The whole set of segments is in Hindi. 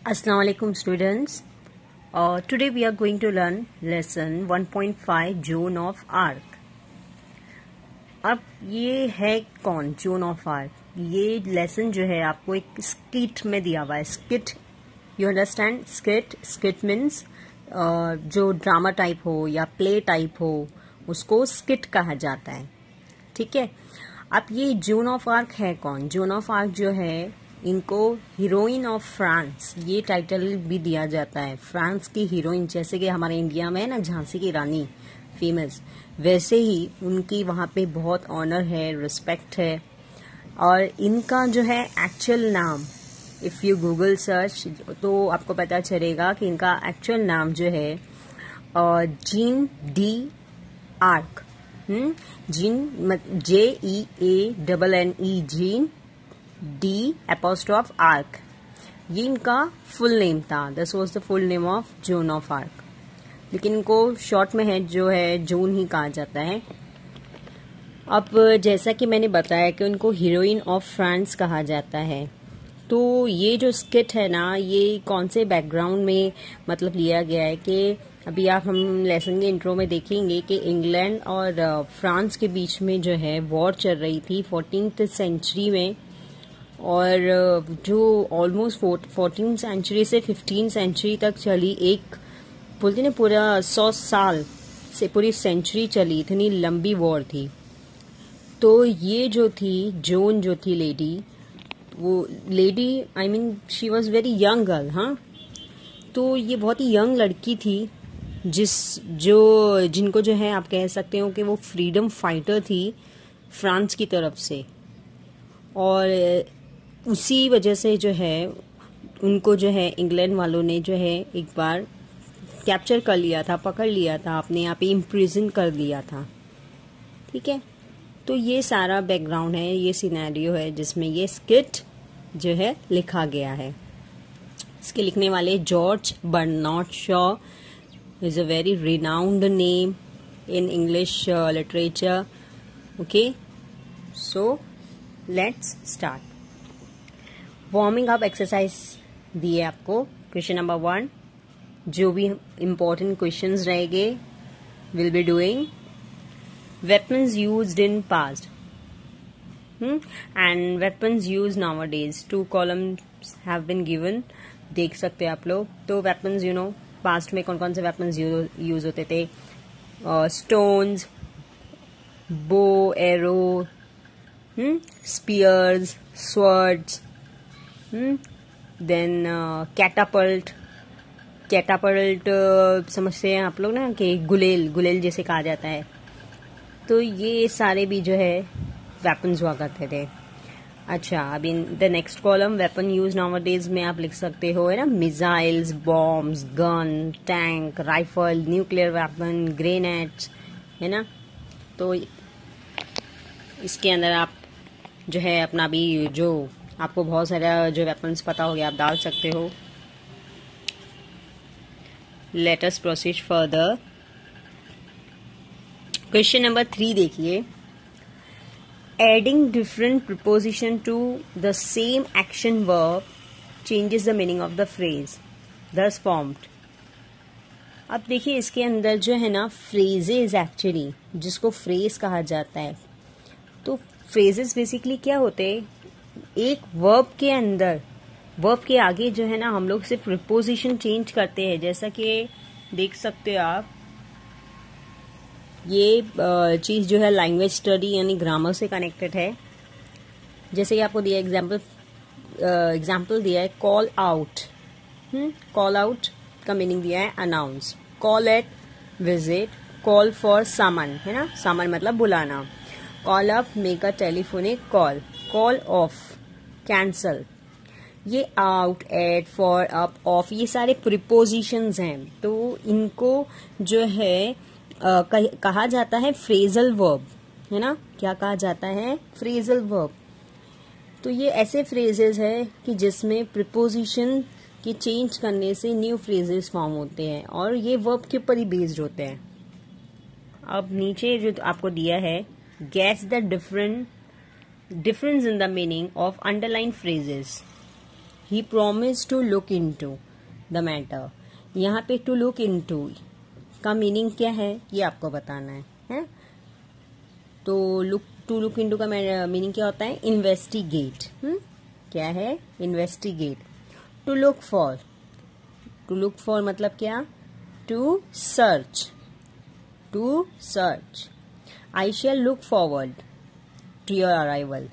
Assalamu alaikum students. Today we are going to learn lesson 1.5 zone of arc. अब ये है कौन जोन ऑफ आर्क? ये लेसन जो है आपको एक स्किट में दिया हुआ है. Skit, you understand? Skit means जो ड्रामा टाइप हो या प्ले टाइप हो उसको स्किट कहा जाता है. ठीक है. अब ये जोन ऑफ आर्क है कौन? जोन ऑफ आर्क जो है इनको हीरोइन ऑफ फ्रांस ये टाइटल भी दिया जाता है. फ्रांस की हीरोइन, जैसे कि हमारे इंडिया में है ना झांसी की रानी फेमस, वैसे ही उनकी वहाँ पे बहुत ऑनर है, रिस्पेक्ट है. और इनका जो है एक्चुअल नाम, इफ़ यू गूगल सर्च तो आपको पता चलेगा कि इनका एक्चुअल नाम जो है gene D arc. Gene JEANNE gene D apostrophe arc, ये इनका फुल नेम था. This was the full name of zone of arc, लेकिन इनको शॉर्ट में है जो है जोन ही कहा जाता है. अब जैसा कि मैंने बताया कि उनको हीरोइन ऑफ फ्रांस कहा जाता है, तो ये जो स्किट है ना ये कौन से बैकग्राउंड में मतलब लिया गया है कि अभी आप हम लेसन के इंट्रो में देखेंगे कि इंग्लैंड और फ्रांस के बीच में जो है वॉर चल रही थी 14th सेंचुरी में. और जो ऑलमोस्ट 14th सेंचुरी से 15th सेंचुरी तक चली, एक बोलते ना पूरा 100 साल से पूरी सेंचुरी चली, इतनी लंबी वॉर थी. तो ये जो थी जोन जो थी लेडी, वो lady I mean she was very young girl. हाँ, तो ये बहुत ही यंग लड़की थी जिनको जो है आप कह सकते हो कि वो फ्रीडम फाइटर थी फ्रांस की तरफ से. और उसी वजह से जो है उनको जो है इंग्लैंड वालों ने जो है एक बार कैप्चर कर लिया था, पकड़ लिया था, अपने यहाँ पे इम्प्रिजन कर लिया था. ठीक है. तो ये सारा बैकग्राउंड है, ये सिनेरियो है जिसमें ये स्किट जो है लिखा गया है. इसके लिखने वाले George Bernard Shaw is a very renowned name in English literature. Okay, so let's start. Warming up exercise दिए आपको. क्वेश्चन नंबर 1, जो भी इम्पोर्टेंट क्वेश्चंस रहेंगे will be doing. Weapons used in past and weapons use nowadays. 2 columns have been given, देख सकते हैं आप लोग. तो वेपन्स यू नो पास्ट में कौन कौन से वेपन्स यूज होते थे? Stones, bow, arrow, spears, swords, then catapult. समझते हैं आप लोग ना कि गुलेल जैसे कहा जाता है. तो ये सारे भी जो है वेपन्स हुआ करते थे. अच्छा, अब in the next column weapon use nowadays में आप लिख सकते हो है ना missiles, bombs, gun, tank, rifle, nuclear weapon, grenades, है ना. तो इसके अंदर आप जो है अपना भी जो आपको बहुत सारा जो वेपन्स पता हो गया आप डाल सकते हो. Let us proceed further. Question number 3 देखिए. Adding different preposition to the same action verb changes the meaning of the phrase thus formed. अब देखिए इसके अंदर जो है ना फ्रेजेस, एक्चुअली जिसको फ्रेज कहा जाता है. तो फ्रेजेस बेसिकली क्या होते हैं? एक वर्ब के अंदर, वर्ब के आगे जो है ना हम लोग सिर्फ प्रीपोजिशन चेंज करते हैं. जैसा कि देख सकते हो आप, ये चीज जो है लैंग्वेज स्टडी यानी ग्रामर से कनेक्टेड है. जैसे कि आपको दिया एग्जाम्पल दिया है कॉल आउट. कॉल आउट का मीनिंग दिया है announce. Call at, visit, call for summon, है ना, समन मतलब बुलाना. Call up, make a telephonic call. Call off, cancel. ये out, at, for, up, off, ये सारे प्रीपोजिशंस हैं. तो इनको जो है कहा जाता है फ्रेजल वर्ब, है ना. क्या कहा जाता है? Phrasal verb. तो ये ऐसे फ्रेजेस है कि जिसमें प्रीपोजिशन के चेंज करने से न्यू फ्रेजेस फॉर्म होते हैं और ये वर्ब के ऊपर ही बेस्ड होते हैं. अब नीचे जो आपको दिया है, guess the difference in the meaning of underline phrases, he promised to look into the matter. यहाँ पे to look into का मीनिंग क्या है ये आपको बताना है? तो टू लुक इनटू का मीनिंग क्या होता है? इन्वेस्टिगेट. क्या है? इन्वेस्टिगेट. टू लुक फॉर मतलब क्या? To search. I shall look forward to your arrival.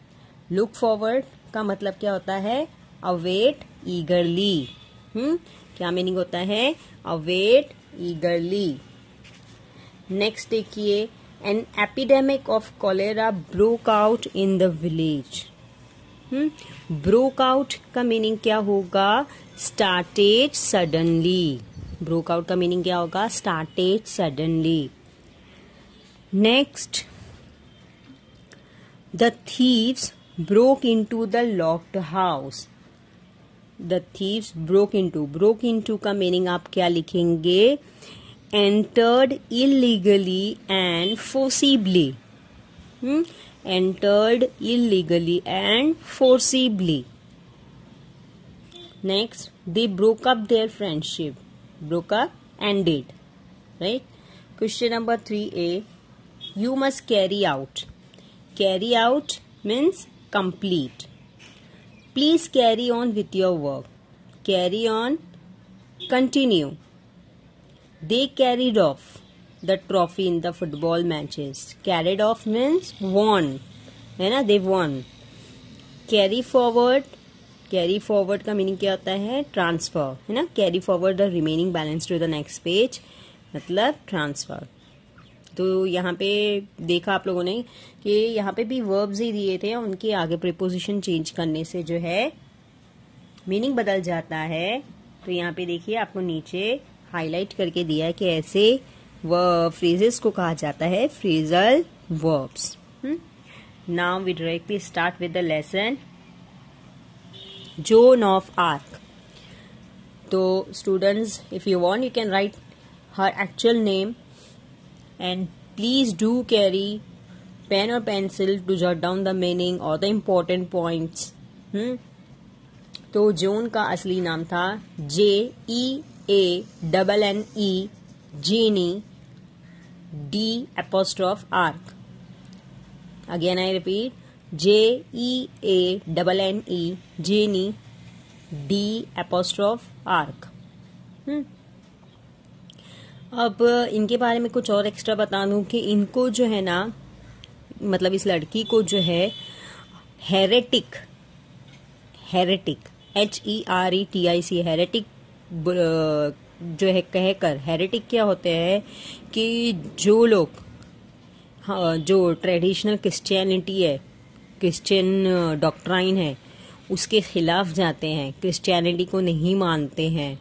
Look forward का मतलब क्या होता है? Await eagerly. क्या मीनिंग होता है? Await eagerly. नेक्स्ट देखिए, an epidemic of cholera broke out in the village. Broke out का मीनिंग क्या होगा? Started suddenly. ब्रोक आउट का मीनिंग क्या होगा? Started suddenly. Next, the thieves broke into the locked house. The thieves broke into का मीनिंग आप क्या लिखेंगे? Entered illegally and forcibly. entered illegally and forcibly. Next, they broke up their friendship. Broke up, ended. Right? Question number 3A. You must carry out. Carry out means complete. Please carry on with your work. Carry on, continue. They carried off the trophy in the football matches. Carried off means won. है ना? They won. Carry forward का मीनिंग क्या होता है? ट्रांसफर. है ना? Carry forward the remaining balance to the next page मतलब ट्रांसफर. तो यहाँ पे देखा आप लोगों ने कि यहाँ पे भी वर्ब्स ही दिए थे, उनके आगे प्रीपोजिशन चेंज करने से जो है मीनिंग बदल जाता है. तो यहाँ पे देखिए आपको नीचे हाईलाइट करके दिया है कि ऐसे फ्रेजेस को कहा जाता है phrasal verbs. Now we directly start with the lesson Joan of Arc. तो students, if you want you can write her actual name and please do carry pen और pencil to jot down the meaning और द इम्पोर्टेंट पॉइंट्स. तो जोन का असली नाम था JEANNE Jeannie D' Ark. Again I repeat, JEANNE Jeannie D' Ark. अब इनके बारे में कुछ और एक्स्ट्रा बता दूं कि इनको जो है ना, मतलब इस लड़की को जो है हेरेटिक HERETIC हेरेटिक जो है कहकर. हेरेटिक क्या होते हैं कि जो लोग जो ट्रेडिशनल क्रिश्चियनिटी है, क्रिश्चियन डॉक्ट्राइन है, उसके खिलाफ जाते हैं, क्रिश्चियनिटी को नहीं मानते हैं,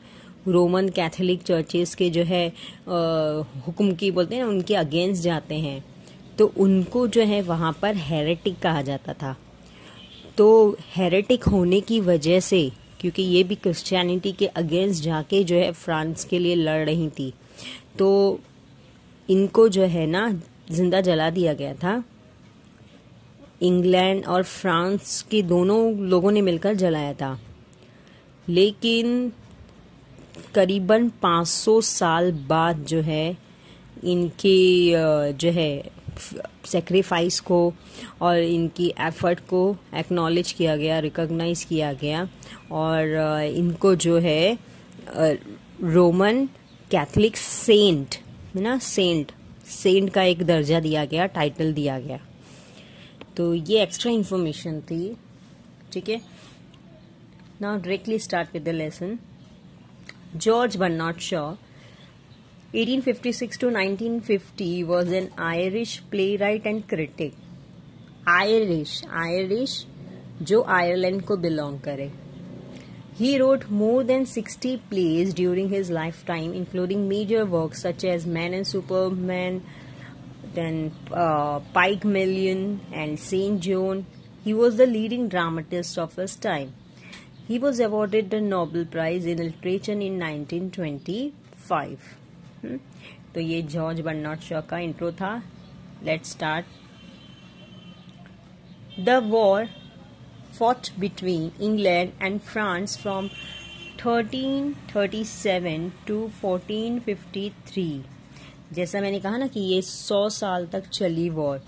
रोमन कैथोलिक चर्चेस के जो है हुक्म की बोलते हैं ना, उनके अगेंस्ट जाते हैं, तो उनको जो है वहाँ पर हेरेटिक कहा जाता था. तो हेरेटिक होने की वजह से, क्योंकि ये भी क्रिश्चियनिटी के अगेंस्ट जाके जो है फ्रांस के लिए लड़ रही थी, तो इनको जो है ना जिंदा जला दिया गया था. इंग्लैंड और फ्रांस के दोनों लोगों ने मिलकर जलाया था. लेकिन करीबन 500 साल बाद जो है इनकी जो है सेक्रीफाइस को और इनकी एफर्ट को एक्नॉलेज किया गया, रिकॉग्नाइज किया गया, और इनको जो है रोमन कैथोलिक सेंट है ना, सेंट का एक दर्जा दिया गया, टाइटल दिया गया. तो ये एक्स्ट्रा इन्फॉर्मेशन थी. ठीक है, now directly start with the lesson. George Bernard Shaw 1856 to 1950 was an Irish playwright and critic. Irish जो आयरलैंड को बिलोंग करे. He wrote more than 60 plays during his lifetime, including major works such as Man and Superman, then Pygmalion and Saint John. He was the leading dramatist of his time. He was awarded the Nobel Prize in Literature in 1925. तो ये जॉर्ज बर्नार्ड शॉ का इंट्रो था. Let's start. The war fought between England and France from 1337 to 1453। जैसा मैंने कहा ना कि ये 100 साल तक चली वॉर,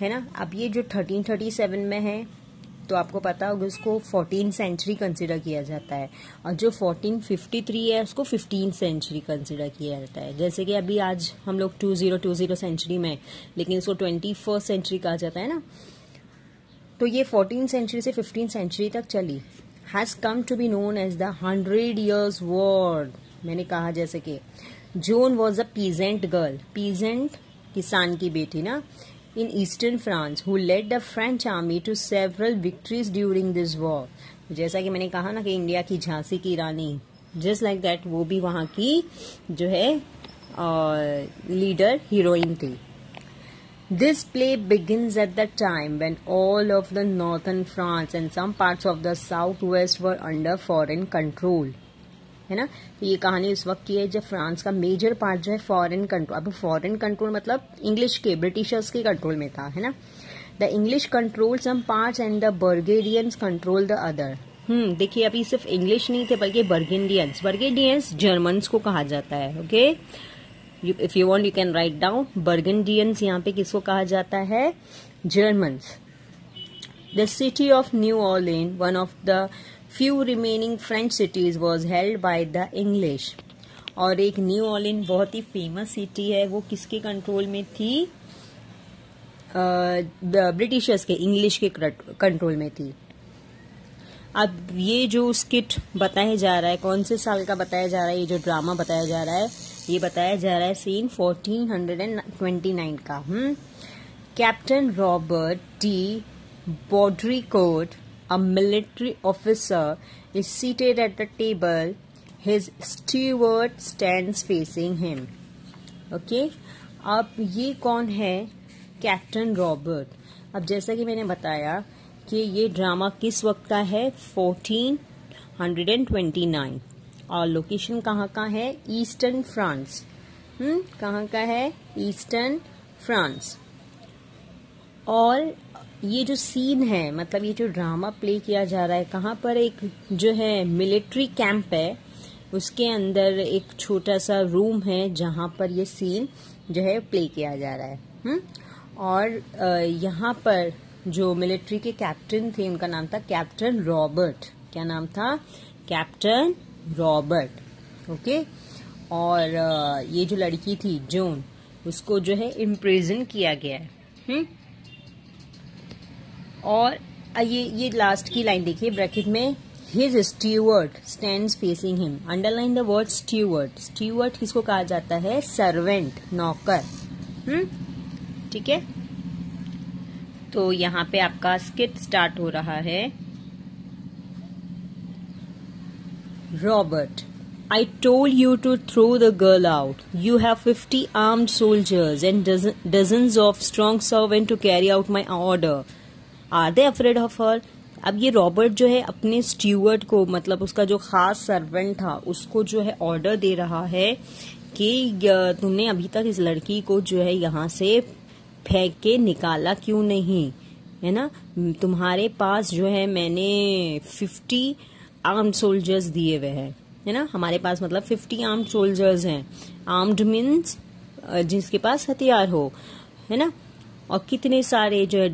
है ना। अब ये जो 1337 में है तो आपको पता होगा उसको 14th सेंचुरी कंसिडर किया जाता है, और जो 1453 है उसको 15th सेंचुरी कंसिडर किया जाता है। जैसे कि अभी आज हम लोग 2020 सेंचुरी में, लेकिन इसको 21st सेंचुरी कहा जाता है ना। तो ये 14th सेंचुरी से 15th सेंचुरी तक चली। Has come to be known as the 100 Years War। मैंने कहा जैसे कि Joan was a peasant girl, peasant किसान की बेटी ना, in eastern France who led the French army to several victories during this war। जैसा कि मैंने कहा ना कि इंडिया की झांसी की रानी, just like that वो भी वहाँ की जो है लीडर हीरोइन थी। This play begins at the time when all of the northern France and some parts of the southwest were under foreign control, है ना। तो ये कहानी उस वक्त की है जब फ्रांस का मेजर पार्ट जो है फॉरेन कंट्रोल, अब फॉरेन कंट्रोल मतलब इंग्लिश के, ब्रिटिशर्स के कंट्रोल में था, है ना। The English control some parts and the Burgundians control the other. देखिए अभी सिर्फ इंग्लिश नहीं थे बल्कि बर्गेडियंस जर्मन्स को कहा जाता है। Okay, if you want you can write down Burgundians, यहाँ पे किसको कहा जाता है? Germans. The city of New Orleans, one of the few remaining French cities was held by the English। और एक न्यू ऑर्लिन बहुत ही फेमस सिटी है, वो किसके कंट्रोल में थी? ब्रिटिशर्स के, इंग्लिश के कंट्रोल में थी। अब ये जो स्किट बताया जा रहा है कौन से साल का बताया जा रहा है? ये जो ड्रामा बताया जा रहा है ये बताया जा रहा है सीन 1429 का। Captain Robert de Baudricourt, a military officer, is seated at the table. His steward stands facing him. Okay? अब ये कौन है? Captain Robert. अब जैसा कि मैंने बताया कि ये ड्रामा किस वक्त का है? 1429। और लोकेशन कहाँ का है? Eastern France. कहाँ का है? Eastern France. और ये जो सीन है, मतलब ये जो ड्रामा प्ले किया जा रहा है कहाँ पर? एक जो है मिलिट्री कैंप है, उसके अंदर एक छोटा सा रूम है जहाँ पर ये सीन जो है प्ले किया जा रहा है। और यहाँ पर जो मिलिट्री के कैप्टन थे उनका नाम था कैप्टन रॉबर्ट। क्या नाम था? Captain Robert. ओके। और ये जो लड़की थी जोन, उसको जो है इम्प्रिजन किया गया है। और ये लास्ट की लाइन देखिए ब्रैकेट में, his steward stands facing him. Underline the word steward. Steward किसको कहा जाता है? सर्वेंट, नौकर। ठीक है, तो यहाँ पे आपका स्किट स्टार्ट हो रहा है। Robert, I told you to throw the girl out. You have 50 armed soldiers and dozens of strong servants to carry out my order. Are they afraid of her? अब ये रॉबर्ट जो है अपने स्टीवर्ड को, मतलब उसका जो खास सर्वेंट था, उसको जो है ऑर्डर दे रहा है कि तुमने अभी तक इस लड़की को जो है यहाँ से फेंक के निकाला क्यों नहीं, है ना। तुम्हारे पास जो है मैंने 50 आर्म्ड सोल्जर्स दिए हुए हैं, है ना। हमारे पास मतलब 50 आर्म्ड सोल्जर्स हैं। आर्म्ड मीन्स जिसके पास हथियार हो, है ना। और कितने सारे जो है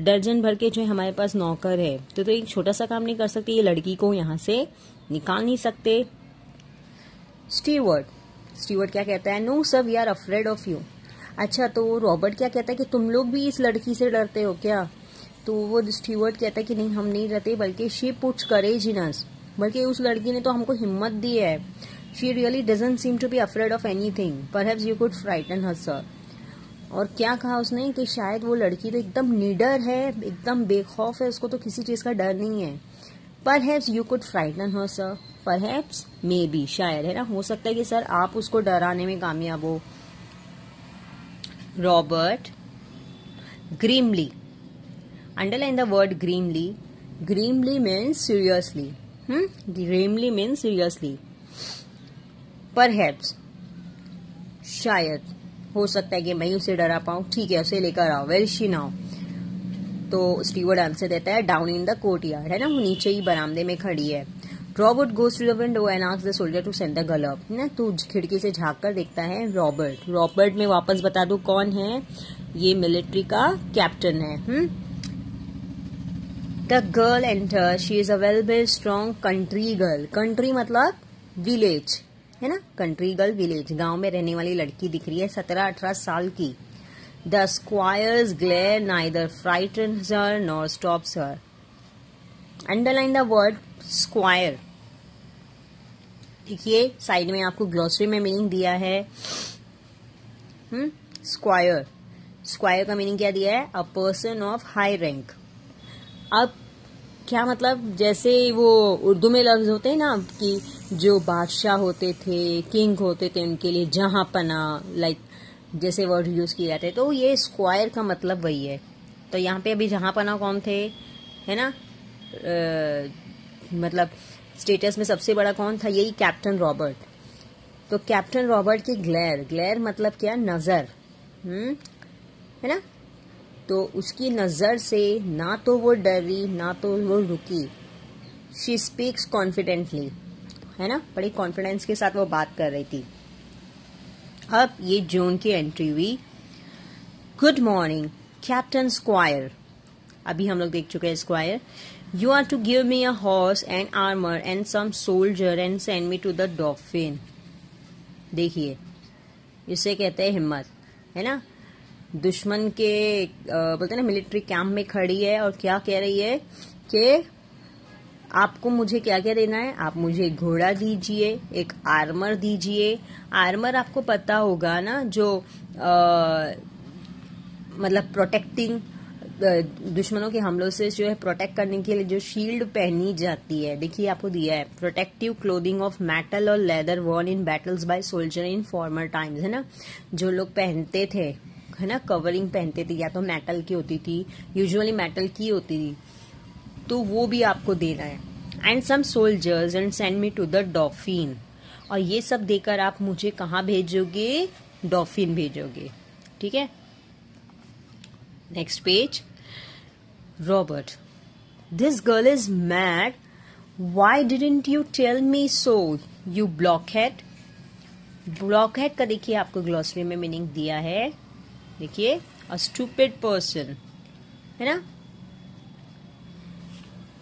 दर्जन भर के जो है हमारे पास नौकर है। तो एक छोटा सा काम नहीं कर सकते, ये लड़की को यहाँ से निकाल नहीं सकते। स्टीवर्ड क्या कहता है? No sir, we are afraid of you. अच्छा, तो रॉबर्ट क्या कहता है कि तुम लोग भी इस लड़की से डरते हो क्या? तो वो स्टीवर्ड कहता है कि नहीं, हम नहीं डरते, बल्कि शी पुट्स करेज इन अस, बल्कि उस लड़की ने तो हमको हिम्मत दी है। She really doesn't seem to be afraid of anything, perhaps you could frighten her sir. और क्या कहा उसने कि शायद वो लड़की तो एकदम निडर है, एकदम बेखौफ है, उसको तो किसी चीज का डर नहीं है। Perhaps you could frighten her sir. Perhaps, may be, शायद, है ना, हो सकता है कि सर आप उसको डराने में कामयाब हो। Robert grimly, underline the word grimly. Grimly means seriously. Grimly means seriously. Perhaps, शायद, हो सकता है कि मैं उसे डरा पाऊं। ठीक है, उसे लेकर आओ। Where is she now? तो स्टीवर्ड आंसर देता है डाउन इन द कोर्टयार्ड, है ना, वो नीचे ही बरामदे में खड़ी है. Robert goes to the window and asks the soldier to send the girl up, ना, तो खिड़की से झांक कर देखता है रॉबर्ट. रॉबर्ट में वापस बता दूं कौन है, ये मिलिट्री का कैप्टन है. The girl enter, she is a well build strong country girl. Country मतलब विलेज, है ना, कंट्री गर्ल विलेज, गांव में रहने वाली लड़की दिख रही है, 17-18 साल की. The squire's glare neither frightens her nor stops her. Underline the word squire. देखिए साइड में आपको ग्लॉसरी में मीनिंग दिया है. स्क्वायर, स्क्वायर का मीनिंग क्या दिया है, a person of high rank. अब क्या मतलब, जैसे वो उर्दू में लफ्ज होते हैं ना कि जो बादशाह होते थे, किंग होते थे, उनके लिए जहां पना, लाइक जैसे वर्ड यूज किए जाते हैं, तो ये स्क्वायर का मतलब वही है. तो यहाँ पे अभी जहां पना कौन थे, है ना, मतलब स्टेटस में सबसे बड़ा कौन था, यही कैप्टन रॉबर्ट. तो कैप्टन रॉबर्ट की ग्लेयर, ग्लेयर मतलब क्या, नजर, है ना, तो उसकी नजर से ना तो वो डरी ना तो वो रुकी. शी स्पीक्स कॉन्फिडेंटली, है ना, बड़ी कॉन्फिडेंस के साथ वो बात कर रही थी. अब ये जून की एंट्री हुई. Good morning captain squire. अभी हम लोग देख चुके हैं squire. You are to give me a horse and armour and some soldier and send me to the dolphin. देखिए इसे कहते हैं हिम्मत, है ना, दुश्मन के बोलते हैं ना मिलिट्री कैंप में खड़ी है और क्या कह रही है कि आपको मुझे क्या क्या देना है, आप मुझे घोड़ा दीजिए, एक आर्मर दीजिए. आर्मर आपको पता होगा ना, जो मतलब प्रोटेक्टिंग, दुश्मनों के हमलों से जो है प्रोटेक्ट करने के लिए जो शील्ड पहनी जाती है. देखिए आपको दिया है प्रोटेक्टिव क्लोथिंग ऑफ मेटल और leather worn in battles by soldier in former times, है ना, जो लोग पहनते थे, है ना, कवरिंग पहनते थे, या तो मेटल की होती थी, यूजुअली मेटल की होती थी, तो वो भी आपको देना है. And some soldiers and send me to the dolphin. और ये सब देकर आप मुझे कहाँ भेजोगे, डॉल्फिन भेजोगे. ठीक है, next page. Robert, this girl is mad, why didn't you tell me so you blockhead. Blockhead का देखिए आपको ग्लॉसरी में मीनिंग दिया है. देखिए अ स्टूपिड पर्सन, है ना.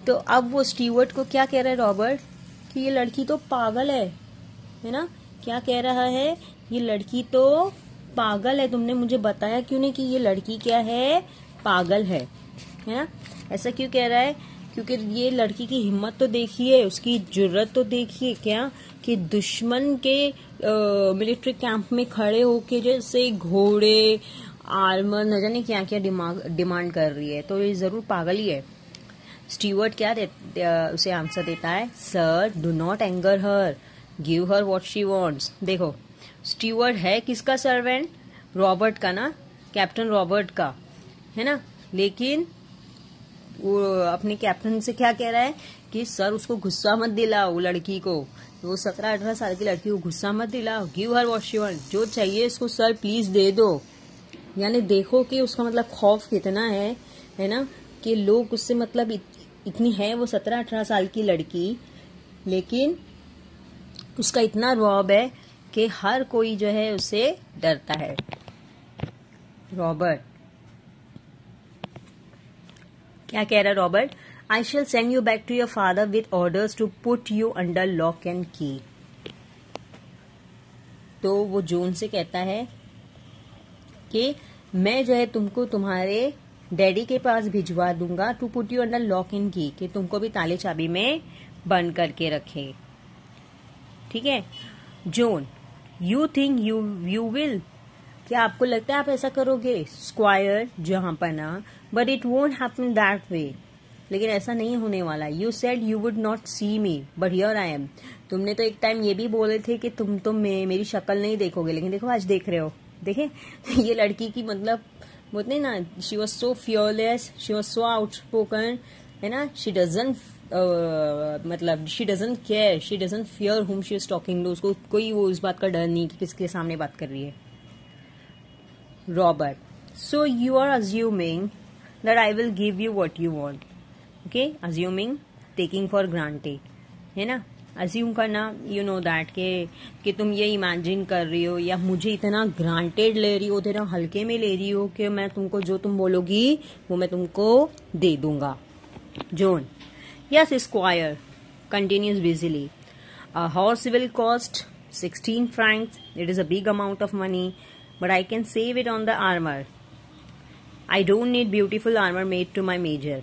तो अब वो स्टीवर्ट को क्या कह रहा है रॉबर्ट, कि ये लड़की तो पागल है ना. क्या कह रहा है, ये लड़की तो पागल है, तुमने मुझे बताया क्यों नहीं कि ये लड़की क्या है, पागल है ना. ऐसा क्यों कह रहा है, क्योंकि ये लड़की की हिम्मत तो देखिए, उसकी जुर्रत तो देखिए, क्या कि दुश्मन के मिलिट्री कैंप में खड़े होके जैसे घोड़े, आर्मर, न जाने क्या क्या डिमांड कर रही है, तो ये जरूर पागल ही है. स्टीवर्ट क्या उसे आंसर देता है, sir do not anger her, give her what she wants. देखो स्टीवर्ट है किसका सर्वेंट, रॉबर्ट का ना, कैप्टन रॉबर्ट का, है ना. लेकिन वो अपने कैप्टन से क्या कह रहा है कि सर उसको गुस्सा मत दिलाओ, वो लड़की को, वो 17-18 साल की लड़की को गुस्सा मत दिलाओ. Give her what she wants, जो चाहिए इसको सर प्लीज दे दो. यानी देखो कि उसका मतलब खौफ कितना है ना, कि लोग उससे मतलब इतनी है वो 17-18 साल की लड़की, लेकिन उसका इतना रौब है कि हर कोई जो है उससे डरता है. रॉबर्ट क्या कह रहा है Robert, I shall send you back to your father with orders to put you under lock and key. तो वो जून से कहता है कि मैं जो है तुमको तुम्हारे डैडी के पास भिजवा दूंगा, to put you under lock and key, कि तुमको भी ताले चाबी में बंद करके रखे. ठीक है. John, you think you will, क्या आपको लगता है आप ऐसा करोगे, स्क्वायर जहां पना, but it won't happen that way, लेकिन ऐसा नहीं होने वाला. You said you would not see me but here I am. तुमने तो एक टाइम ये भी बोले थे कि तुम तो मेरी शक्ल नहीं देखोगे, लेकिन देखो आज देख रहे हो. देखे ये लड़की की मतलब बोलते ना, she was so fearless, she was so outspoken, है ना. शी डजंट मतलब she doesn't care, she doesn't fear हुम शी इज टॉकिंग टू. उसको कोई वो इस बात का डर नहीं कि किसके सामने बात कर रही है. Robert, so you are assuming that I will give you what you want. Okay, assuming, taking for granted, है ना. अज्यूम करना, यू नो दैट कि तुम ये इमेजिन कर रही हो या मुझे इतना ग्रांटेड ले रही हो, इतना हल्के में ले रही हो कि मैं तुमको जो तुम बोलोगी वो मैं तुमको दे दूंगा. John, yes square continues busily. A horse will cost 16 francs. It is a big amount of money, but I can save it on the armor. I don't need beautiful armor made to my major.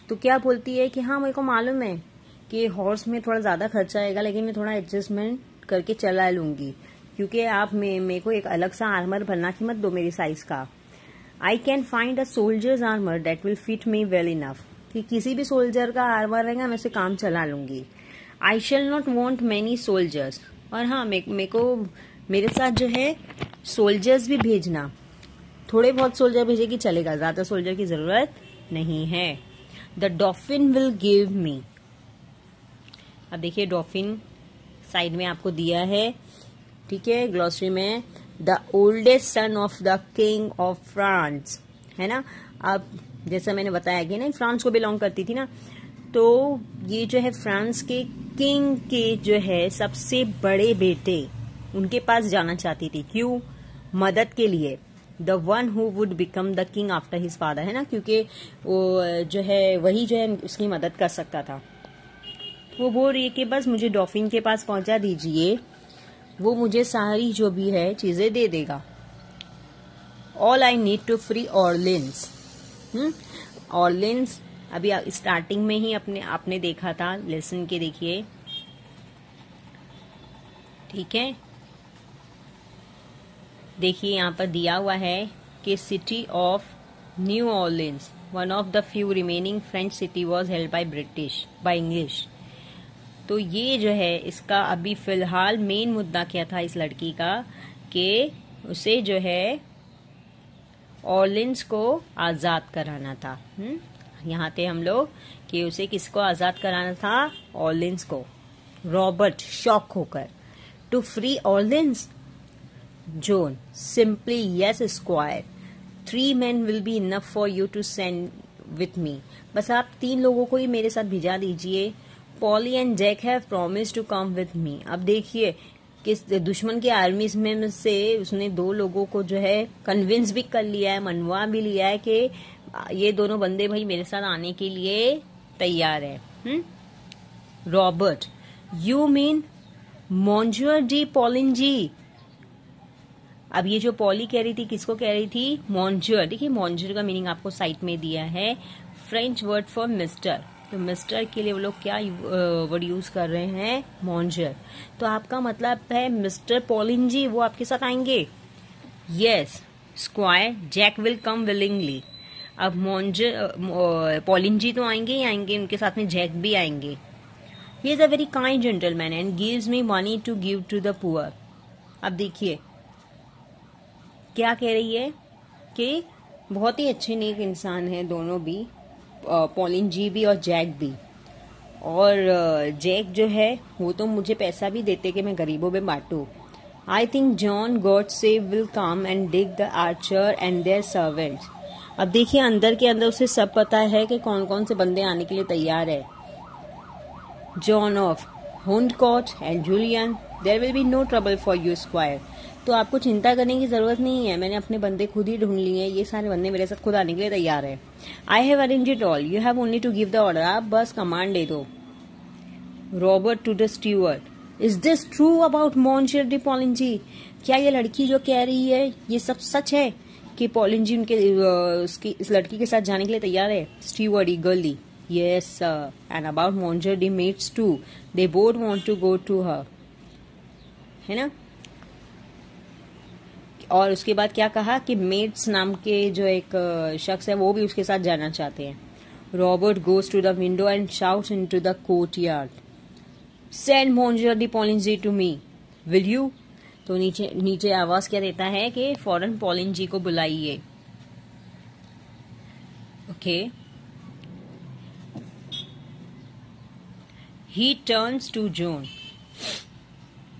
तो क्या बोलती है कि हाँ मेरे को मालूम है कि हॉर्स में थोड़ा ज्यादा खर्चा आएगा, लेकिन मैं थोड़ा एडजस्टमेंट करके चला लूंगी, क्योंकि आप मेरे को एक अलग सा आर्मर बना के मत दो मेरी साइज का. I can find a soldiers armour that will fit me well enough. कि किसी भी सोल्जर का आर्मर रहेगा मैं उसे काम चला लूंगी. I shall not want many soldiers. और हाँ मेरे को मेरे साथ जो है सोल्जर्स भी भेजना, थोड़े बहुत सोल्जर भेजेगी चलेगा, ज्यादा सोल्जर की जरूरत नहीं है. The डॉफिन will give me. अब देखिए डॉफिन साइड में आपको दिया है, ठीक है, ग्लॉसरी में. The oldest son of the king of France, है ना. अब जैसा मैंने बताया कि ना फ्रांस को बिलोंग करती थी ना, तो ये जो है फ्रांस के किंग के जो है सबसे बड़े बेटे, उनके पास जाना चाहती थी. क्यों? मदद के लिए. The one who would become the king after his father, है ना, क्योंकि वो जो है वही जो है उसकी मदद कर सकता था. वो बोल रही है कि बस मुझे डॉफिन के पास पहुंचा दीजिए, वो मुझे सारी जो भी है चीजें दे देगा. All I need to free Orleans. Orleans अभी स्टार्टिंग में ही आपने देखा था लेसन के, देखिए, ठीक है. देखिए यहाँ पर दिया हुआ है कि city of new Orleans, one of the few remaining French city was held by English. तो ये जो है इसका अभी फिलहाल मेन मुद्दा क्या था इस लड़की का, कि उसे जो है ऑर्लिन्स को आजाद कराना था. यहाँ थे हम लोग कि उसे किसको आजाद कराना था? ऑर्लिन्स को. रॉबर्ट शॉक होकर, to free Orleans? Joan, simply yes squire. 3 men will be enough for you to send with me. बस आप 3 लोगों को ही मेरे साथ भिजा दीजिए. Polly and Jack have promise to come with me. अब देखिए किस दुश्मन के आर्मी में से उसने 2 लोगों को जो है कन्विंस भी कर लिया है, मनवा भी लिया है कि ये दोनों बंदे भाई मेरे साथ आने के लिए तैयार है. Robert, you mean Monsieur de Poulengey. अब ये जो पॉली कह रही थी किसको कह रही थी? मॉन्जर. देखिए मॉन्जर का मीनिंग आपको साइट में दिया है, फ्रेंच वर्ड फॉर मिस्टर. तो मिस्टर के लिए वो लोग क्या वर्ड यूज कर रहे हैं? मॉन्जर. तो आपका मतलब है मिस्टर पॉलिंजी वो आपके साथ आएंगे? Yes squire, Jack will come willingly. अब मॉन्जर पॉलिंजी तो आएंगे ही आएंगे, उनके साथ में जैक भी आएंगे. He is a very kind gentleman and gives me money to give to the poor. अब देखिए क्या कह रही है कि बहुत ही अच्छे नेक इंसान है दोनों भी, पॉलिंजी भी और जैक भी. और जैक जो है वो तो मुझे पैसा भी देते कि मैं गरीबों में बांटू. I think John Godsave will come and dig the archer and their servants. अब देखिए अंदर के अंदर उसे सब पता है कि कौन कौन से बंदे आने के लिए तैयार है. John of Honecourt and Julian, there will be no trouble for you squire. तो आपको चिंता करने की जरूरत नहीं है, मैंने अपने बंदे खुद ही ढूंढ लिए हैं, ये सारे बंदे मेरे साथ खुद आने के लिए तैयार है. I have arrange it all, you have only to give the order. आप बस कमांड दे दो. Robert to the steward, is this true about Monsieur de Poulengey? क्या ये लड़की जो कह रही है ये सब सच है कि पॉलिंजी उनके उसकी इस लड़की के साथ जाने के लिए तैयार है? Steward eagerly, yes sir. And about Monsieur de Metz too, they both want to go to her, है ना. और उसके बाद क्या कहा कि मेट्स नाम के जो एक शख्स है वो भी उसके साथ जाना चाहते हैं. Robert goes to the window and shouts into the courtyard, send Monsieur de Poulengey to me, will you? तो नीचे आवाज क्या देता है कि फौरन पॉलिंजी को बुलाइए. Okay. He turns to Joan.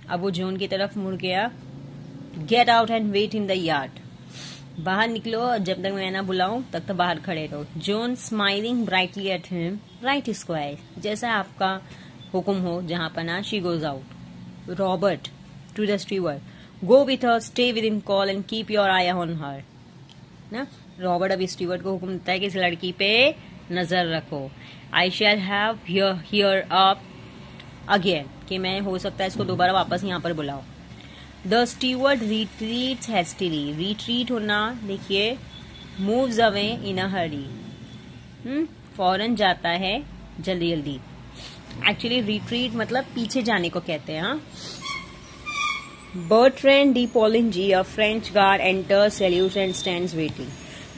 अब वो जॉन की तरफ मुड़ गया. Get out and wait in the yard. बाहर निकलो और जब तक मैं ना बुलाऊं तब तक बाहर खड़े रहो। Joan smiling brightly at him right squire, जैसा आपका हुक्म हो जहां पर ना। She goes out. Robert to the steward, go with her, stay within call and keep your eye on her. ना रॉबर्ट अब स्टीवर्ड को हुक्म देता है कि इस लड़की पे नजर रखो। I shall have here up again, कि मैं हो सकता है इसको दोबारा वापस यहाँ पर बुलाओ। द स्टीवर्ड रिट्रीट्स हैस्टिली, रिट्रीट होना देखिए, मूव्स अवे इन अ हरी, फौरन जाता है जल्दी जल्दी। एक्चुअली रिट्रीट मतलब पीछे जाने को कहते हैं। हाँ, Bertrand de Poulengey, a French guard, enters, salutes and stands waiting.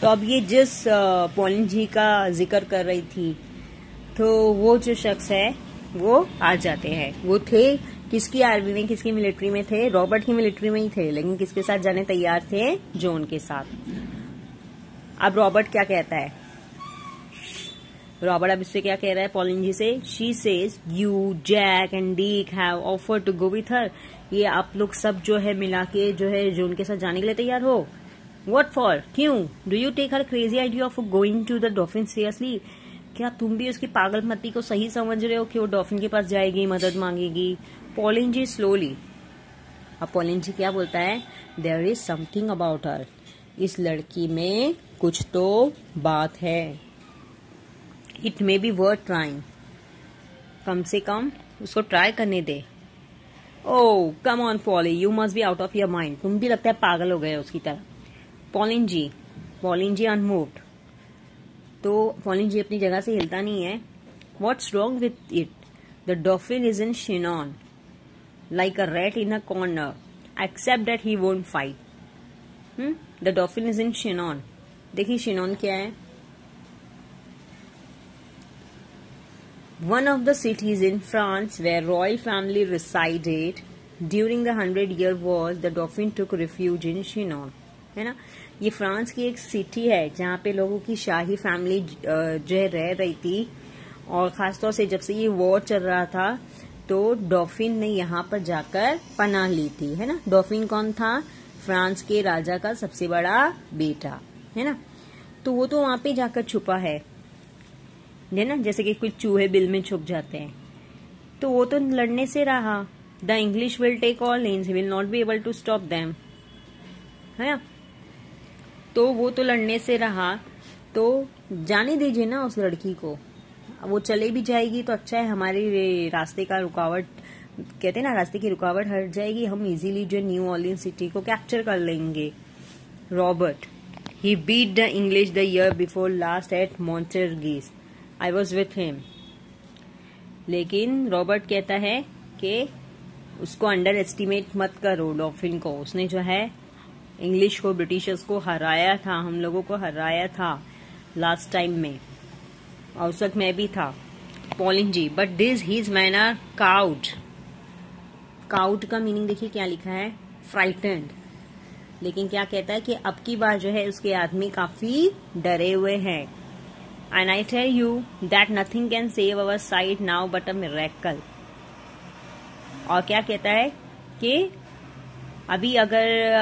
तो अब ये जिस पोलिंजी का जिक्र कर रही थी, तो वो जो शख्स है वो आ जाते हैं। वो थे किसकी आर्मी में, किसकी मिलिट्री में थे? रॉबर्ट की मिलिट्री में ही थे, लेकिन किसके साथ जाने तैयार थे? जॉन के साथ। अब रॉबर्ट क्या कहता है? रॉबर्ट अब इससे क्या कह रहा है पोलिंजी से? She says you, Jack and Dick have offered to go with her. ये आप लोग सब जो है मिला के जो है जॉन के साथ जाने के लिए तैयार हो? What for? क्यों? Do you take her crazy idea of going to the Dauphin seriously? क्या तुम भी उसकी पागलमती को सही समझ रहे हो कि वो डॉल्फिन के पास जाएगी, मदद मांगेगी? पोलिंजी स्लोली। अब पोलिंजी क्या बोलता है? There is something about her, इस लड़की में कुछ तो बात है। It may be worth trying, कम से कम उसको ट्राई करने दे। Oh come on Polly, you must be out of your mind, तुम भी लगता है पागल हो गए उसकी तरह। Poulengey unmoved. तो पोलिंजी अपनी जगह से हिलता नहीं है। What's wrong with it? The Dauphin is in Chinon like a rat in a corner, except that he won't fight. The dolphin is in Chinon. देखिए शिनॉन क्या है? One of the cities in France where royal family resided during the 100-year war. The dolphin took refuge in Chinon. है ना? ये फ्रांस की एक सिटी है जहाँ पे लोगों की शाही फैमिली जो है रह रही थी, और खासतौर से जब से ये वॉर चल रहा था तो डॉल्फिन ने यहाँ पर जाकर पनाह ली थी। है ना? डॉल्फिन कौन था? फ्रांस के राजा का सबसे बड़ा बेटा, है ना? तो वो तो वहां पे जाकर छुपा है ना, जैसे कि कुछ चूहे बिल में छुप जाते हैं। तो वो तो लड़ने से रहा। The English will take all lens, he will not be able to stop them, है ना? तो वो तो लड़ने से रहा, तो जाने दीजिए ना उस लड़की को। वो चले भी जाएगी तो अच्छा है, हमारे रास्ते का रुकावट, कहते हैं ना, रास्ते की रुकावट हट जाएगी, हम इजीली जो न्यू ऑर्लियंस सिटी को कैप्चर कर लेंगे। Robert, he beat the English the year before last at Montargis, I was with him. लेकिन रॉबर्ट कहता है कि उसको अंडर एस्टिमेट मत करो डॉल्फिन को, उसने जो है इंग्लिश को, ब्रिटिशर्स को हराया था, हम लोगों को हराया था लास्ट टाइम में, और उस वक्त मैं भी था। Poulengey, but this his men are cowed. Cowed का मीनिंग देखिए क्या लिखा है? फ्राइटेंड। लेकिन क्या कहता है कि अब की बार जो है उसके आदमी काफी डरे हुए हैं। And I tell you that nothing can save our side now but a miracle. और क्या कहता है कि अभी अगर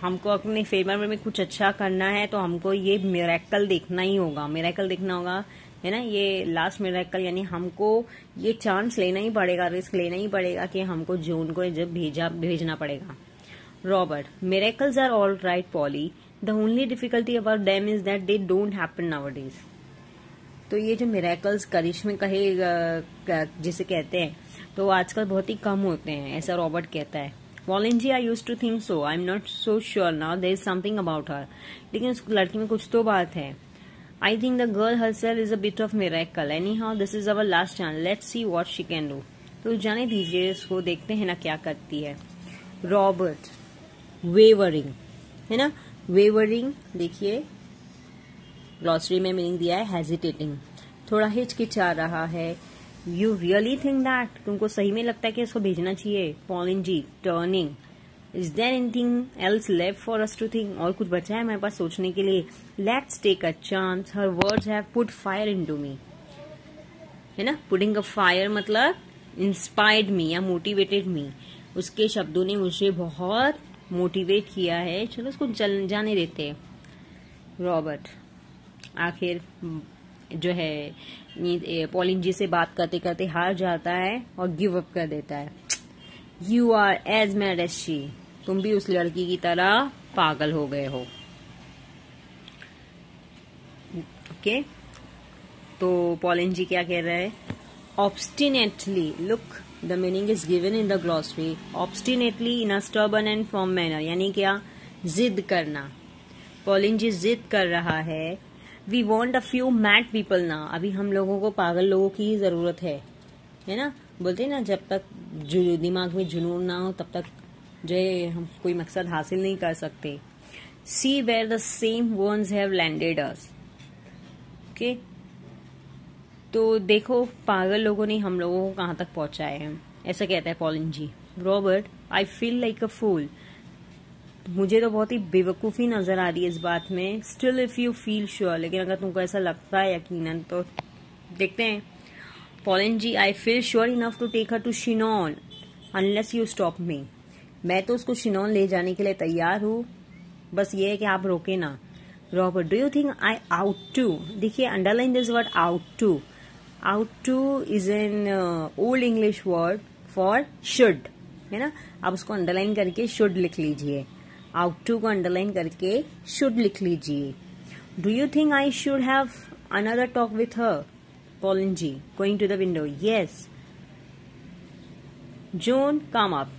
हमको अपने फेवर में कुछ अच्छा करना है तो हमको ये मिरेकल देखना ही होगा। मिरेकल देखना होगा, है ना? ये लास्ट मिरेकल, यानी हमको ये चांस लेना ही पड़ेगा, रिस्क लेना ही पड़ेगा कि हमको जून को जब भेजना पड़ेगा। Robert, miracles are all right Polly, the only difficulty about them is that they don't happen nowadays. तो ये जो मिरेकल्स, करिश्मे कहे जिसे कहते हैं, तो आजकल बहुत ही कम होते हैं, ऐसा रॉबर्ट कहता है। Poulengey, I used to think so, I am not so sure now, there is something about her. लेकिन उस लड़की में कुछ तो बात है। I think the girl herself is a bit of miracle. Anyhow, this is our last chance. Let's see what she can do. तो जाने दीजिए इसको, देखते हैं ना क्या करती है। रॉबर्ट, वेवरिंग, है ना? वेवरिंग देखिए ग्लॉसरी में मीनिंग दिया है हेजिटेटिंग, थोड़ा हिचकिचा रहा है। यू रियली थिंक दैट, तुमको सही में लगता है कि इसको भेजना चाहिए? Poulengey, turning, is there anything else left for us to think? और कुछ बचा है हमारे पास सोचने के लिए? Let's take a chance, her words have put fire into me, है ना? पुटिंग अ फायर मतलब इंस्पायर्ड मी या मोटिवेटेड मी, उसके शब्दों ने मुझे बहुत मोटिवेट किया है। चलो उसको जाने देते हैं। रॉबर्ट आखिर जो है पॉलिन जी से बात करते करते हार जाता है और गिव अप कर देता है। You are as mad as she, तुम भी उस लड़की की तरह पागल हो गए हो। ओके, तो पॉलिन जी क्या कह रहे हैं? Obstinately, look the meaning is given in the glossary. Obstinately in a stubborn and firm manner, यानी क्या? जिद करना। पॉलिन जी जिद कर रहा है। We want a few mad people ना, अभी हम लोगों को पागल लोगों की ही जरूरत है ना? बोलते ना, जब तक दिमाग में जुनून ना हो तब तक जो है हम कोई मकसद हासिल नहीं कर सकते। See where the same ones have landed us. Okay, तो देखो पागल लोगों ने हम लोगों को कहाँ तक पहुंचाए हैं, ऐसा कहता है pollen ji. Robert, I feel like a fool, मुझे तो बहुत ही बेवकूफ़ी नजर आ रही है इस बात में। Still if you feel sure, लेकिन अगर तुमको ऐसा लगता है यकीनन तो देखते हैं। Poulengey, I feel sure enough to take her to Chinon unless you stop me, मैं तो उसको शिनॉन ले जाने के लिए तैयार हूँ, बस ये है कि आप रोके ना। Robert, do you think I ought to, देखिए underline this word ought to. Ought to is an old English word for should, है ना? आप उसको अंडरलाइन करके शुड लिख लीजिए। आउट टू को अंडरलाइन करके शुड लिख लीजिए। Do you think I should have another talk with her? Poulengey, going to the window. Yes. John, come up.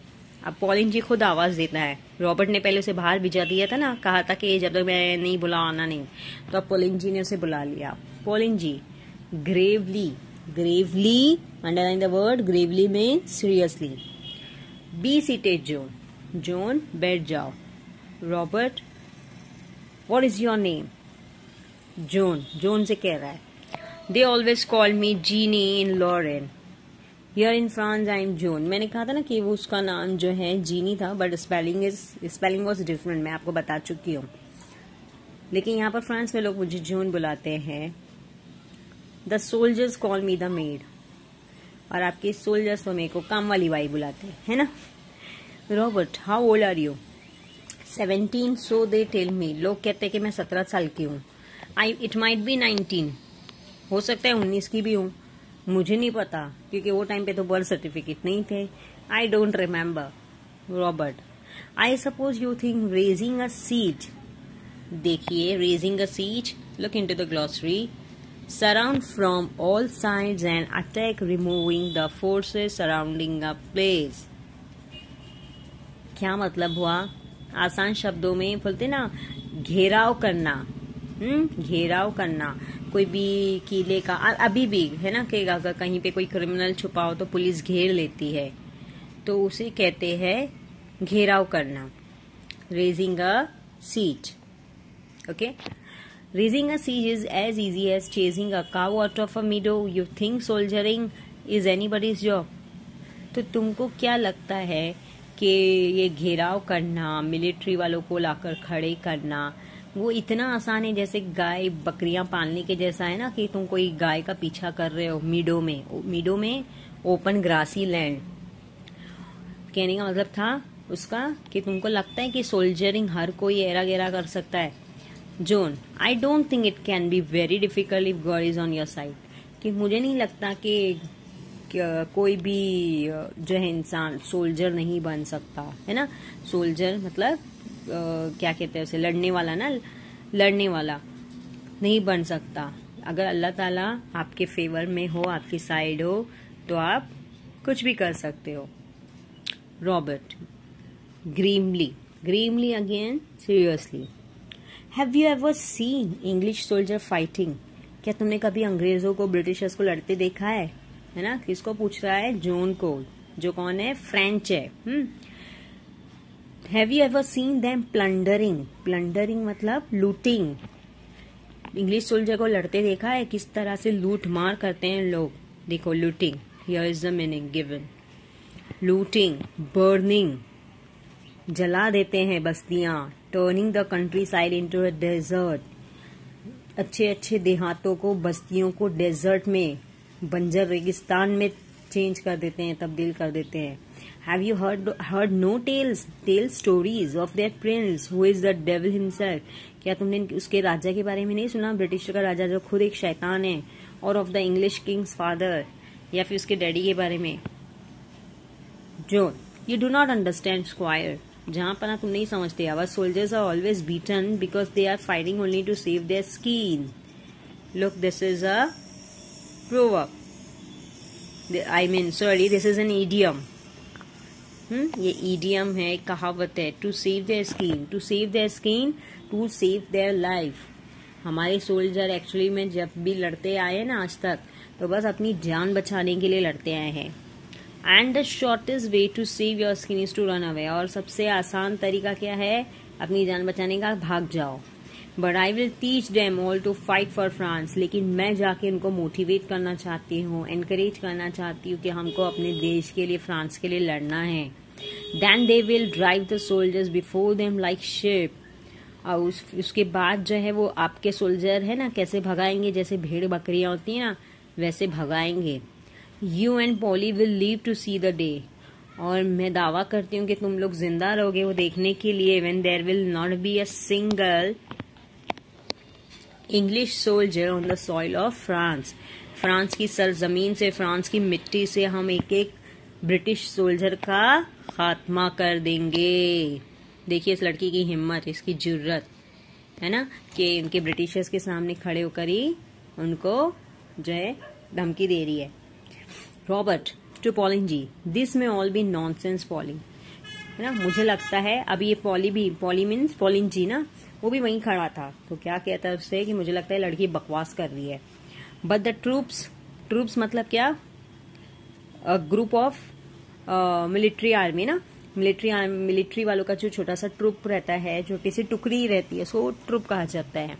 अब पॉलिन जी खुद आवाज देता है। रॉबर्ट ने पहले उसे बाहर भिजा दिया था ना, कहा था कि जब तक मैं नहीं बुलाना नहीं, तो अब पॉलिन जी ने उसे बुला लिया। Poulengey, gravely, gravely underline the word gravely mean seriously. Be seated Joan, Joan बैठ जाओ। Robert, what is your name? Joan, Joan से कह रहा है। They always call me Jenny in Lorraine, here in France I am Joan. मैंने कहा था ना कि वो उसका नाम जो है जीनी था, बट स्पेलिंग वॉज डिफरेंट, मैं आपको बता चुकी हूँ। लेकिन यहाँ पर फ्रांस में लोग मुझे जॉन बुलाते हैं। The soldiers call me the made, और आपके सोल्जर्स तो मेरे को काम वाली बाई बुलाते हैं, है ना? Robert, how old are you? 17, so they tell me, लोग कहते हैं कि मैं 17 साल की हूँ। इट माइट बी 19, हो सकता है 19 की भी हूँ, मुझे नहीं पता, क्योंकि वो टाइम पे तो बर्थ सर्टिफिकेट नहीं थे। I don't remember. Robert, I suppose you think raising a siege, देखिए raising a siege, look into the glossary. Surround from all sides and attack, removing the forces surrounding a place. क्या मतलब हुआ? आसान शब्दों में बोलते ना, घेराव करना। घेराव करना, कोई भी किले का, अभी भी है ना कि अगर कहीं पे कोई क्रिमिनल छुपा हो तो पुलिस घेर लेती है, तो उसे कहते हैं घेराव करना। Raising a siege. Okay, raising a siege is as easy as chasing a cow out of a meadow. You think soldiering is anybody's job? तो तुमको क्या लगता है कि ये घेराव करना, मिलिट्री वालों को लाकर खड़े करना, वो इतना आसान है जैसे गाय बकरियां पालने के जैसा है ना, कि तुम कोई गाय का पीछा कर रहे हो मीडो में ओपन ग्रासी लैंड। कहने का मतलब था उसका कि तुमको लगता है कि सोल्जरिंग हर कोई एरा गेरा कर सकता है। John, I don't think it can be very difficult if God is on your side, कि मुझे नहीं लगता कि कोई भी जो है इंसान सोल्जर नहीं बन सकता, है ना? सोल्जर मतलब क्या कहते हैं उसे, लड़ने वाला ना, लड़ने वाला नहीं बन सकता। अगर अल्लाह ताला आपके फेवर में हो, आपकी साइड हो, तो आप कुछ भी कर सकते हो। Robert, grimly, grimly again, seriously. Have you ever seen English soldier fighting? क्या तुमने कभी अंग्रेजों को, ब्रिटिशर्स को लड़ते देखा है ना? किसको पूछ रहा है? जॉन को, जो कौन है? फ्रेंच है। Have you ever seen them plundering? Plundering मतलब लूटिंग। इंग्लिश सोल्जर को लड़ते देखा है? किस तरह से लूट मार करते हैं लोग, देखो looting, here is the meaning given. Looting, burning, जला देते हैं बस्तियां। Turning the countryside into a desert, अच्छे अच्छे देहातों को, बस्तियों को डेजर्ट में, बंजर रेगिस्तान में चेंज कर देते हैं, तब्दील कर देते हैं. Have you heard no tale stories of that prince who is the devil himself. क्या तुमने उसके राजा के बारे में नहीं सुना, ब्रिटिश का राजा जो खुद एक शैतान है, और of the English king's father, या फिर उसके डैडी के बारे में. जो you do not understand squire, जहां पर ना तुम नहीं समझते. Our soldiers are always beaten because they are fighting only to save their skin. Look, this is a proverb. This is an idiom. ये इडियम है, कहावत है. To save their skin, to save their skin, to save their life. हमारे सोल्जर एक्चुअली में जब भी लड़ते आए ना आज तक, तो बस अपनी जान बचाने के लिए लड़ते आए हैं. And the shortest way to save your skin is to run away. और सबसे आसान तरीका क्या है अपनी जान बचाने का? भाग जाओ. But I will teach them all to fight for France. लेकिन मैं जाके उनको मोटिवेट करना चाहती हूँ, एनकरेज करना चाहती हूँ कि हमको अपने देश के लिए, फ्रांस के लिए लड़ना है. Then they will drive the soldiers before them like sheep. और उसके बाद जो है वो आपके सोल्जर है ना, कैसे भगाएंगे, जैसे भेड़ बकरियां होती है ना, वैसे भगाएंगे. You and Polly will live to see the day. और मैं दावा करती हूँ कि तुम लोग जिंदा रहोगे वो देखने के लिए. When there will not be a single English soldier on the soil of France. France की सरजमीन से, फ्रांस की मिट्टी से हम एक एक ब्रिटिश सोल्जर का खात्मा कर देंगे. देखिए इस लड़की की हिम्मत, इसकी जुर्रत है ना, कि उनके ब्रिटिशर्स के सामने खड़े होकर ही उनको जो है धमकी दे रही है. Robert to Poulengey ji, this may all be nonsense Poulengey, है ना. मुझे लगता है अब ये पॉली मीन्स पॉलिन जी ना, वो भी वहीं खड़ा था, तो क्या कहता है उससे कि मुझे लगता है लड़की बकवास कर रही है. बट द ट्रूप्स मतलब क्या? ग्रुप ऑफ मिलिट्री आर्मी ना, मिलिट्री वालों का जो छोटा सा ट्रूप रहता है, छोटी सी टुकड़ी रहती है, सो ट्रूप कहा जाता है.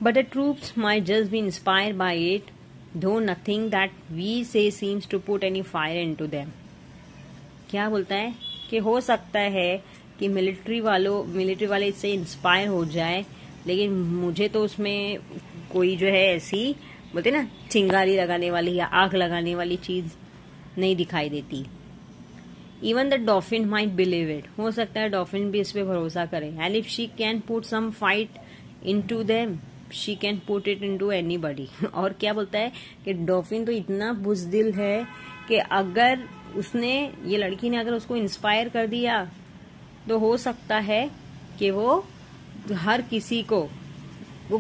But the troops might just be inspired by it, though nothing that we say seems to put any fire into them. क्या बोलता है कि हो सकता है कि मिलिट्री वाले इससे इंस्पायर हो जाए, लेकिन मुझे तो उसमें कोई जो है ऐसी बोलते ना चिंगारी लगाने वाली या आग लगाने वाली चीज नहीं दिखाई देती. Even the Dauphin might believe it. हो सकता है डॉल्फिन भी इस पे भरोसा करे. And if she can put some fight into them, she can put it into anybody. और क्या बोलता है कि डॉल्फिन तो इतना बुज़दिल है कि अगर उसने, ये लड़की ने अगर उसको इंस्पायर कर दिया, तो हो सकता है कि वो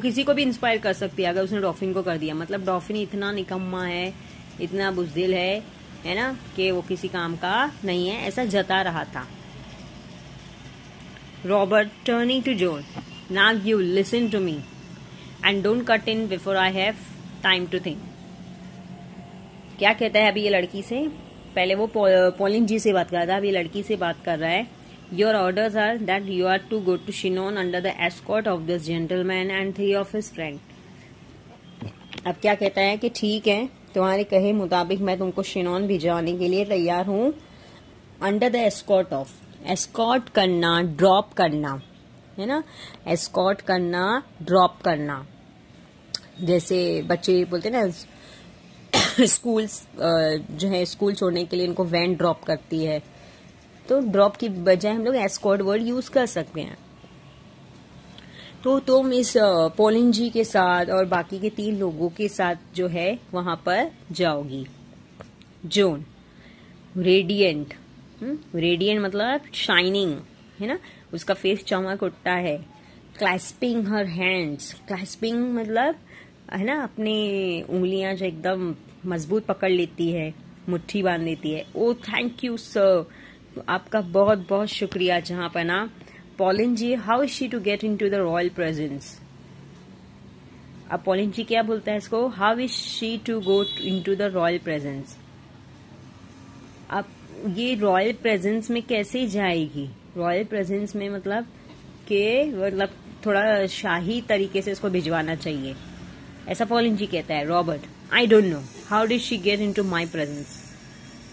किसी को भी इंस्पायर कर सकती है अगर उसने डॉल्फिन को कर दिया. मतलब डॉल्फिन इतना निकम्मा है, इतना बुज़दिल है ना, कि वो किसी काम का नहीं है, ऐसा जता रहा था. Robert turning to Joan, now you listen to me and don't cut in before I have time to think. क्या कहता है अभी ये लड़की से? पहले वो पॉलिन जी से बात कर रहा था, अभी लड़की से बात कर रहा है. Your orders are that you are to go to Chinon under the escort of this gentleman and 3 of his friends. अब क्या कहता है कि ठीक है, तुम्हारे कहे मुताबिक मैं तुमको शिनोन भिजवाने के लिए तैयार हूँ. Under the escort of, escort करना, ड्रॉप करना है ना, एस्कॉर्ट करना, ड्रॉप करना. जैसे बच्चे बोलते हैं ना, स्कूल जो है स्कूल छोड़ने के लिए इनको वैन ड्रॉप करती है, तो ड्रॉप की बजाय हम लोग एस्कॉर्ट वर्ड यूज कर सकते हैं. तो तुम इस पॉलिन जी के साथ और बाकी के 3 लोगों के साथ जो है वहां पर जाओगी. जोन, रेडियंट, रेडियंट मतलब शाइनिंग है ना, उसका फेस चमक उठता है. क्लैस्पिंग हर हैंड्स, क्लैस्पिंग मतलब है ना अपनी उंगलियां जो एकदम मजबूत पकड़ लेती है, मुट्ठी बांध लेती है. ओ थैंक यू सर, आपका बहुत बहुत शुक्रिया. जहां पर ना Poulengey ji, how is she to get into the royal presence. अब पॉलिन जी क्या बोलता है इसको, how is she to go into the royal presence. अब ये रॉयल प्रेजेंस में कैसे जाएगी? रॉयल प्रेजेंस में मतलब थोड़ा शाही तरीके से इसको भिजवाना चाहिए, ऐसा पॉलिन जी कहता है. Robert, I don't know how did she get into my presence.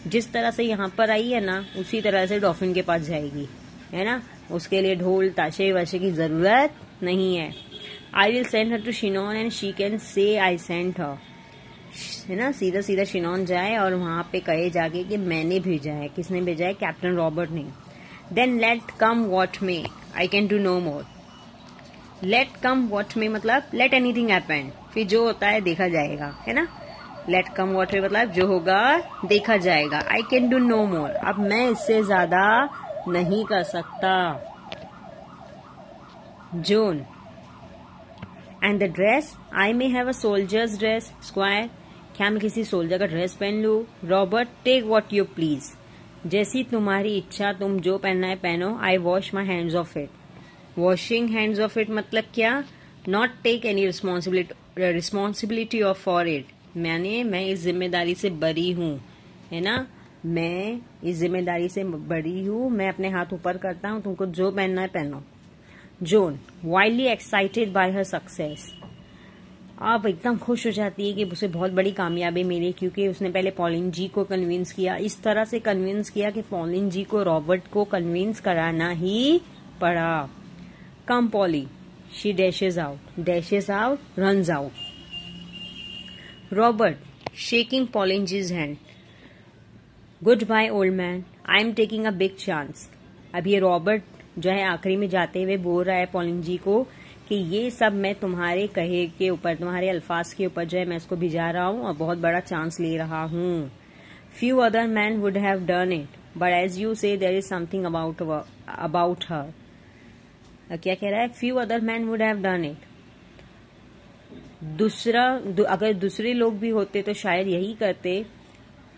जिस तरह से यहाँ पर आई है ना, उसी तरह से डॉल्फिन के पास जाएगी, है ना. उसके लिए ढोल ताशे वाशे की जरूरत नहीं है. I will send her to Chinon and she can say I sent her. है ना, सीधा सीधा शिनॉन जाए और वहां पे कहे जाके कि मैंने भेजा है। किसने भेजा है? कैप्टन रॉबर्ट ने। Then let come what may, I can do no more. Let come what may मतलब लेट एनीथिंग हैपन, फिर जो होता है देखा जाएगा, है ना। लेट कम वॉट में मतलब जो होगा देखा जाएगा। I can do no more, अब मैं इससे ज्यादा नहीं कर सकता। Joan. And the dress, I may have a soldier's dress. Squire, क्या मैं किसी सोल्जर का ड्रेस पहन लूं? Robert, take what you please, जैसी तुम्हारी इच्छा, तुम जो पहनना है पहनो। I wash my hands off it. Washing hands off it मतलब क्या? Not take any responsibility of for it, मैं इस जिम्मेदारी से बरी हूँ, है ना। मैं इस जिम्मेदारी से बरी हूँ, मैं अपने हाथ ऊपर करता हूँ, तुमको जो पहनना है पहनो। Zone, wildly excited by her success, अब एकदम खुश हो जाती है कि उसे बहुत बड़ी कामयाबी मिली, क्योंकि उसने पहले पॉलिन जी को कन्विंस किया, इस तरह से कन्विंस किया कि पॉलिन जी को रॉबर्ट को कन्विंस कराना ही पड़ा। Come Polly, she dashes out, runs out. Robert, shaking Poulengey's hand, goodbye old man, I am taking a big chance. अब ये रॉबर्ट जो है आखिरी में जाते हुए बोल रहा है पॉलिन जी को कि ये सब मैं तुम्हारे कहे के ऊपर, तुम्हारे अल्फाज के ऊपर जो है मैं इसको भिजा रहा हूँ और बहुत बड़ा चांस ले रहा हूँ। Few other men would have done it, but as you say there is something about her. क्या कह रहा है? Few other men would have done it, अगर दूसरे लोग भी होते तो शायद यही करते,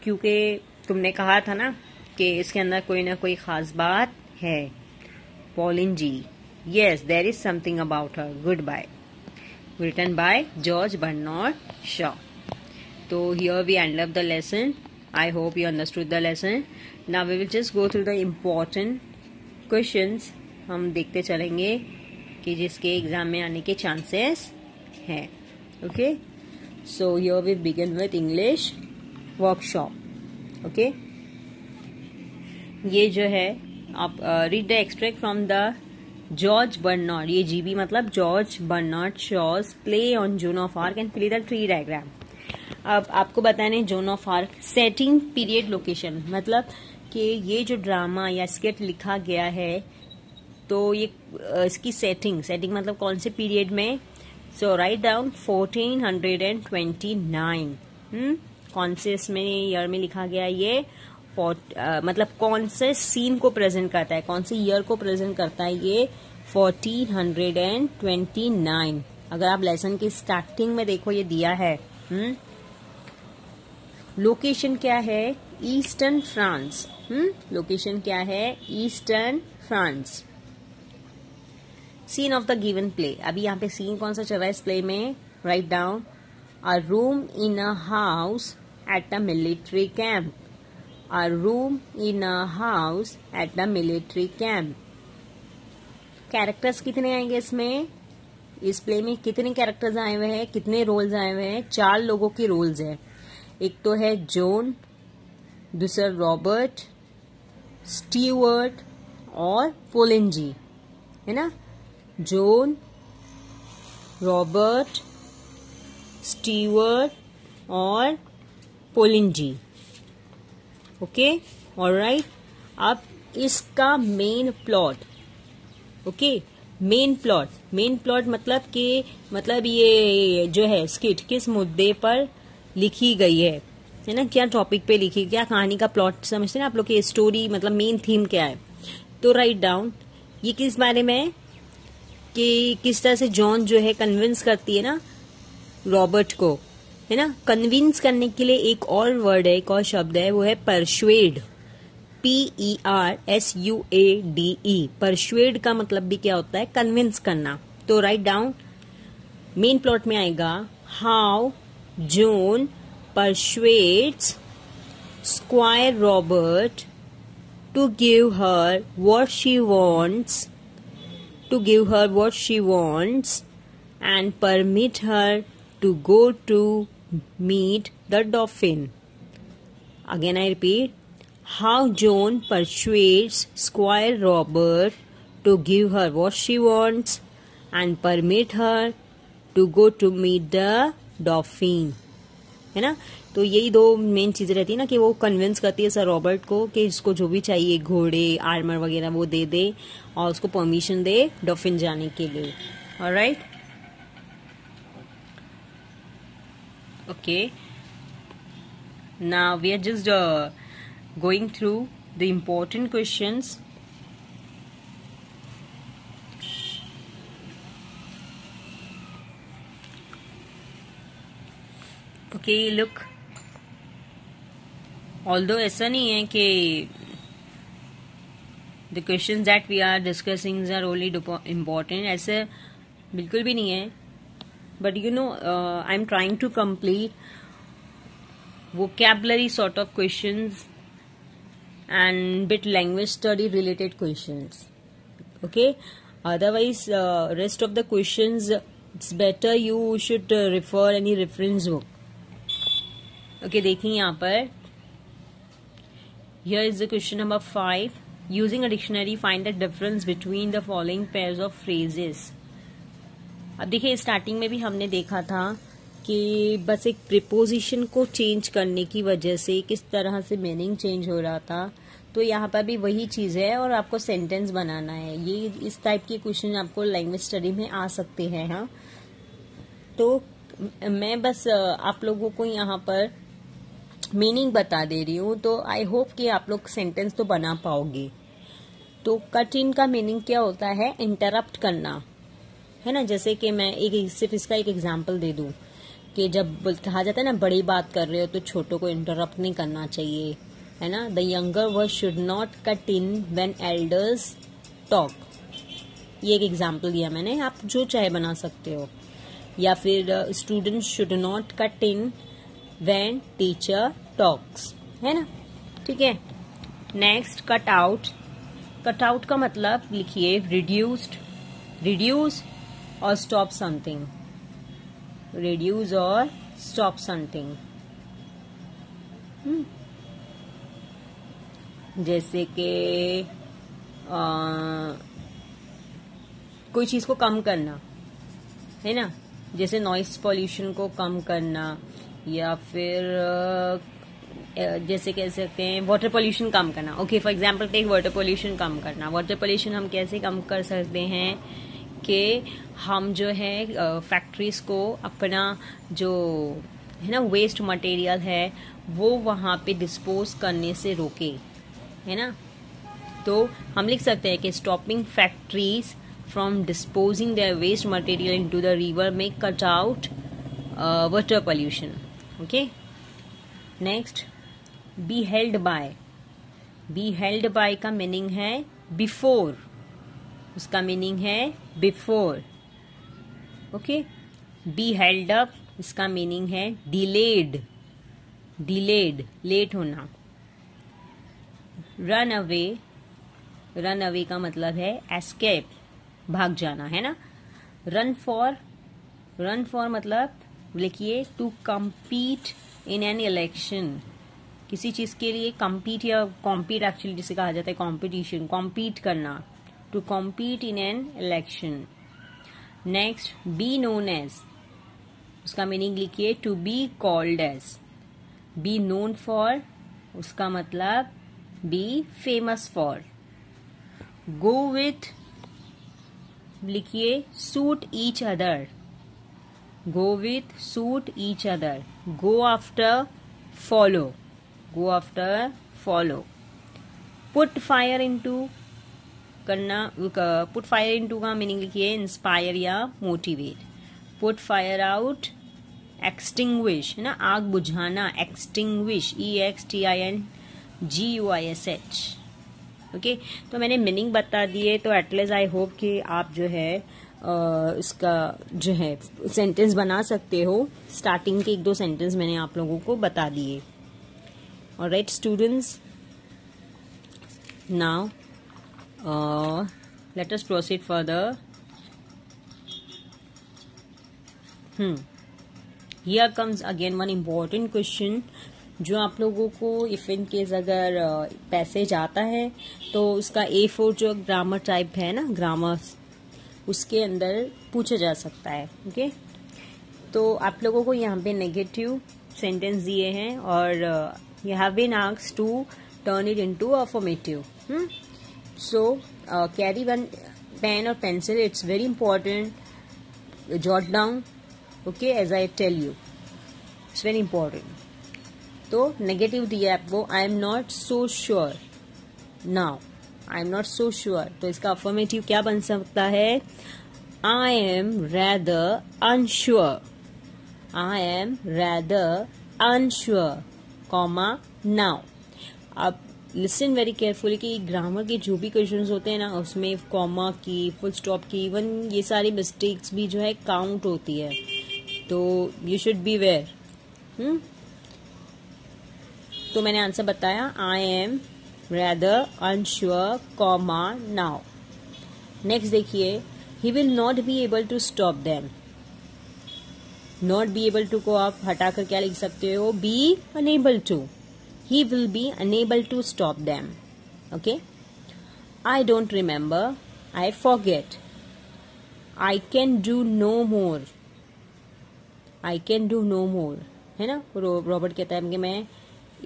क्योंकि तुमने कहा था ना कि इसके अंदर कोई ना कोई खास बात है। Pollen ji, yes, there is something about her. Goodbye. Written by George Bernard Shaw. So here we end up the lesson. I hope you understood the lesson. Now we will just go through the important questions. हम देखते चलेंगे कि जिसके एग्जाम में आने के चांसेस हैं. Okay. So here we begin with English workshop. Okay. ये जो है आप read the extract from the George Bernard, ये जीबी मतलब George Bernard Shaw's play on Joan of Arc and fill the tree diagram. अब आपको बताने Joan of Arc, setting, period, location, मतलब कि ये जो ड्रामा या स्किट लिखा गया है तो ये इसकी सेटिंग मतलब कौन से पीरियड में। सो राइट डाउन 1429। कौन से इसमें ईयर में लिखा गया ये, मतलब कौन से सीन को प्रेजेंट करता है, कौन से ईयर को प्रेजेंट करता है ये 1429। अगर आप लेसन की स्टार्टिंग में देखो ये दिया है। लोकेशन क्या है? Eastern France. लोकेशन क्या है? Eastern France. Scene of the given play, अभी यहाँ पे सीन कौन सा चल रहा है इस प्ले में? Write down a room in a house at a military camp. A room in a house at the military camp. Characters कितने आएंगे इसमें? इस प्ले में कितने कैरेक्टर्स आए हुए हैं, कितने रोल्स आए हुए हैं? 4 लोगों के रोल्स हैं। एक तो है जॉन, दूसरा रॉबर्ट, स्टीवर्ट और पोलिन जी, है ना। जॉन, रॉबर्ट, स्टीवर्ट और पोलिन जी। Okay, all right. अब इसका main plot, okay, main plot मतलब ये जो है स्किट किस मुद्दे पर लिखी गई है ना, क्या टॉपिक पे लिखी, क्या कहानी का प्लॉट समझते हैं ना आप लोग, की स्टोरी मतलब मेन थीम क्या है। तो राइट डाउन ये किस बारे में है कि किस तरह से जॉन जो है कन्विंस करती है ना रॉबर्ट को, है ना। कन्विंस करने के लिए एक और वर्ड है, एक और शब्द है, वो है परसुएड, PERSUADE। परसुएड का मतलब भी क्या होता है? कन्विंस करना। तो राइट डाउन मेन प्लॉट में आएगा how John persuades squire Robert to give her what she wants and permit her to go to meet the dolphin. Again I repeat, how Joan persuades Squire Robert to give her what she wants and permit her to go to meet the dolphin. है ना। तो यही दो मेन चीजें रहती है ना कि वो कन्विंस करती है सर रॉबर्ट को कि इसको जो भी चाहिए घोड़े आर्मर वगैरह वो दे दे और उसको परमिशन दे डॉल्फिन जाने के लिए। Alright, okay, now we are just going through the important questions. Okay, look, although ऐसा नहीं है कि the questions that we are discussing are only important, ऐसे बिल्कुल भी नहीं है, but you know I am trying to complete vocabulary sort of questions and bit language study related questions. Okay, otherwise rest of the questions it's better you should refer any reference book. Okay, देखिए यहाँ पर here is the question number 5. Using a dictionary find the difference between the following pairs of phrases. अब देखिए स्टार्टिंग में भी हमने देखा था कि बस एक प्रीपोजिशन को चेंज करने की वजह से किस तरह से मीनिंग चेंज हो रहा था, तो यहाँ पर भी वही चीज है और आपको सेंटेंस बनाना है। ये इस टाइप के क्वेश्चन आपको लैंग्वेज स्टडी में आ सकते हैं। हाँ, तो मैं बस आप लोगों को यहाँ पर मीनिंग बता दे रही हूँ, तो आई होप कि आप लोग सेंटेंस तो बना पाओगे। तो कट इन का मीनिंग क्या होता है? इंटरप्ट करना, है ना। जैसे कि मैं सिर्फ इसका एक एग्जाम्पल दे दूं कि जब कहा जाता है ना बड़ी बात कर रहे हो तो छोटों को इंटरप्ट नहीं करना चाहिए, है ना। The younger one should not cut in when elders talk, ये एक एग्जाम्पल दिया मैंने, आप जो चाहे बना सकते हो। या फिर students should not cut in when teacher talks, है ना। ठीक है, next cut out. Cut out का मतलब लिखिए रिड्यूस्ड, रिड्यूस और स्टॉप समथिंग, reduce और stop something। जैसे कि कोई चीज को कम करना, है ना, जैसे नॉइस पॉल्यूशन को कम करना, या फिर जैसे कह सकते हैं वाटर पॉल्यूशन कम करना। Okay, for example take water pollution कम करना। वाटर पॉल्यूशन हम कैसे कम कर सकते हैं कि हम जो है फैक्ट्रीज को अपना जो है ना वेस्ट मटेरियल है वो वहाँ पे डिस्पोज करने से रोके, है ना। तो हम लिख सकते हैं कि stopping factories from disposing their waste material into the river में cut out water pollution. Okay, next be held by. Be held by का मीनिंग है बिफोर, उसका मीनिंग है before. Okay, be held up, इसका मीनिंग है डिलेड, डिलेड लेट होना। रन अवे, रन अवे का मतलब है एस्केप, भाग जाना, है ना। रन फॉर, रन फॉर मतलब लिखिए to compete in an election, किसी चीज के लिए कम्पीट या कॉम्पीट एक्चुअली जिसे कहा जाता है कॉम्पिटिशन, कॉम्पीट करना, to compete in an election। Next, be known as, उसका मीनिंग लिखिए to be called as। be known for, उसका मतलब be famous for। go with, लिखिए suit each other। go with, suit each other। go after, follow। go after, follow। put fire into करना, पुट फायर इनटू का मीनिंग लिखिए इंस्पायर या motivate. Put fire out, extinguish, है ना, आग बुझाना, एक्सटिंग्विश, EXTINGUISH। ओके, तो मैंने मीनिंग बता दिए, तो एटलीस्ट आई होप कि आप जो है इसका जो है सेंटेंस बना सकते हो। स्टार्टिंग के 1-2 सेंटेंस मैंने आप लोगों को बता दिए। Alright students, now let us proceed further। Here comes again one important question जो आप लोगों को इफ इन केस अगर पैसेज आता है तो उसका A4 जो ग्रामर टाइप है ना, ग्रामर, उसके अंदर पूछा जा सकता है। ओके, तो आप लोगों को यहाँ पे नेगेटिव सेंटेंस दिए हैं और you have been asked to turn it into affirmative. So carry one pen और pencil, it's very important. Jot down, okay, as I tell you, it's very important. तो नेगेटिव दिया आपको, I am not so sure now, I am not so sure. तो इसका अफर्मेटिव क्या बन सकता है? I am rather unsure, I am rather unsure, comma now. अब लिसन वेरी केयरफुली कि ग्रामर के जो भी क्वेश्चंस होते हैं ना, उसमें कॉमा की, फुल स्टॉप की, इवन ये सारी मिस्टेक्स भी जो है काउंट होती है. तो यू शुड बी वेयर. तो मैंने आंसर बताया, I am rather unsure, comma now. Next देखिए, he will not be able to stop them. Not be able to को आप हटाकर क्या लिख सकते हो? Be unable to. He will be unable to stop them. Okay? I don't remember. I forget. I can do no more. I can do no more. है ना? रॉबर्ट कहता है कि मैं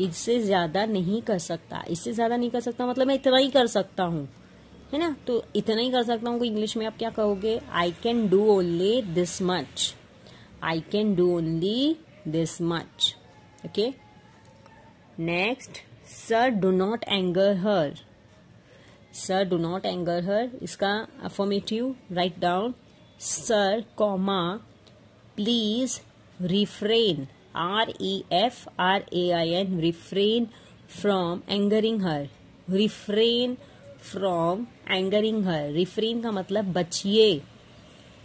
इससे ज्यादा नहीं कर सकता. इससे ज्यादा नहीं कर सकता मतलब मैं इतना ही कर सकता हूँ, है ना? तो इतना ही कर सकता हूँ को इंग्लिश में आप क्या कहोगे? I can do only this much. I can do only this much. Okay? Next, sir do not anger her. Sir do not anger her, इसका affirmative write down, sir comma please refrain, REFRAIN, refrain from angering her. Refrain from angering her. Refrain का मतलब बचिए.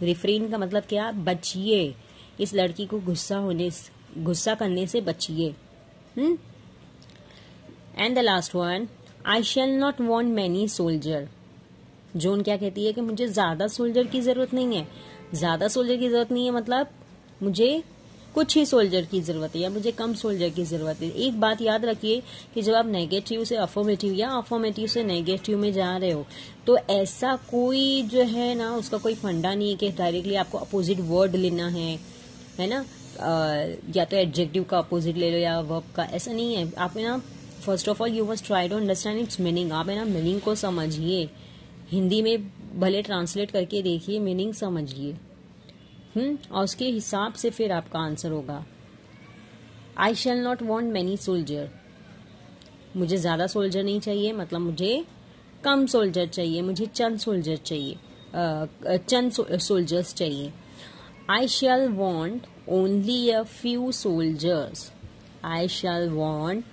रिफ्रेन का मतलब क्या? बचिए. इस लड़की को गुस्सा करने से बचिए. And the last one, I shall not want many soldier. Zone क्या कहती है कि मुझे ज्यादा सोल्जर की जरूरत नहीं है. ज्यादा सोल्जर की जरूरत नहीं है मतलब मुझे कुछ ही सोल्जर की जरूरत है या मुझे कम सोल्जर की जरूरत है. एक बात याद रखिए कि जब आप नेगेटिव से अफर्मेटिव या अफर्मेटिव से नेगेटिव में जा रहे हो तो ऐसा कोई जो है ना, उसका कोई फंडा नहीं है कि डायरेक्टली आपको अपोजिट वर्ड लेना है ना? या तो एडजेक्टिव का अपोजिट ले लो या वर्ब का. ऐसा नहीं है. आप ना first of all you must try to understand its meaning. आप है ना मीनिंग को समझिए. हिंदी में भले ट्रांसलेट करके देखिए, मीनिंग समझिए. और उसके हिसाब से फिर आपका आंसर होगा. I shall not want many soldier. मुझे ज्यादा सोल्जर नहीं चाहिए मतलब मुझे कम सोल्जर चाहिए. मुझे चंद सोल्जर चाहिए, चंद सोल्जर्स चाहिए. I shall want only a few soldiers. I shall want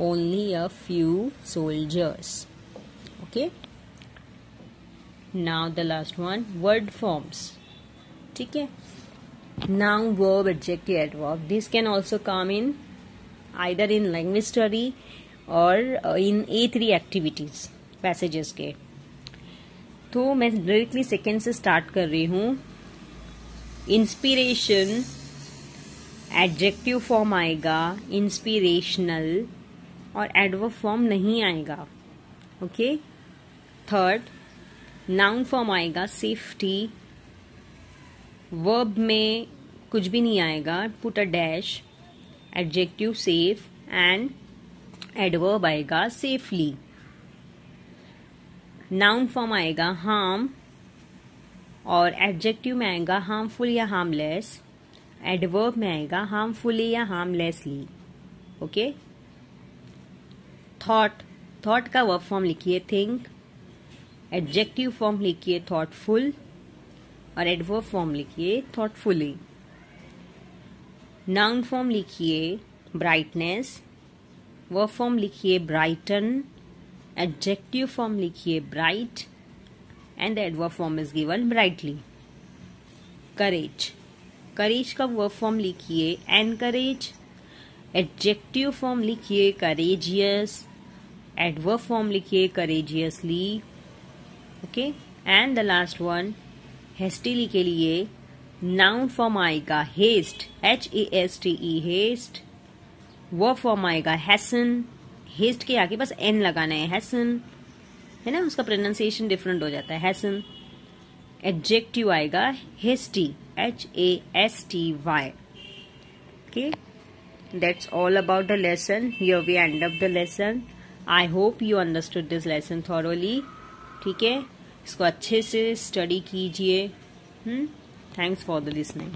only a few soldiers. Okay, now the last one, word forms. ठीक है, noun, verb, adjective, adverb. This can also come in either in language study or in A3 activities passages के. तो मैं डायरेक्टली सेकेंड से स्टार्ट कर रही हूँ. इंस्पिरेशन, एडजेक्टिव फॉर्म आएगा इंस्पिरेशनल और एडवर्ब फॉर्म नहीं आएगा. ओके. थर्ड, नाउन फॉर्म आएगा सेफ्टी. वर्ब में कुछ भी नहीं आएगा, put a dash. Adjective safe and adverb आएगा सेफली. नाउन फॉर्म आएगा हार्म और एडजेक्टिव में आएगा हार्मफुल या हार्मलेस. एडवर्ब में आएगा हार्मफुली या हार्मलेसली. ओके. थॉट का वर्ब फॉर्म लिखिए थिंक. एडजेक्टिव फॉर्म लिखिए थॉटफुल और एडवर्ब फॉर्म लिखिए थॉटफुली. नाउन फॉर्म लिखिए ब्राइटनेस. वर्ब फॉर्म लिखिए ब्राइटन. एडजेक्टिव फॉर्म लिखिए bright and the adverb form is given brightly. Courage का वर्ब फॉर्म लिखिए एनकरेज. एडजेक्टिव फॉर्म लिखिए करेजियस. एडवर्ब फॉर्म लिखिए courageously. Okay. And the last one, hastily के लिए नाउन फॉर्म आएगा haste, HASTE haste. Verb form आएगा हैसन. हेस्ट के आगे बस एन लगाना है, हैसन, है ना? उसका प्रोनाउंसिएशन डिफरेंट हो जाता है, हैसन. एडजेक्टिव आएगा hasty, HASTY. Okay. That's all about the lesson. Here we end up the lesson. I hope you understood this lesson thoroughly. ठीक है, इसको अच्छे से स्टडी कीजिए. Thanks for the listening.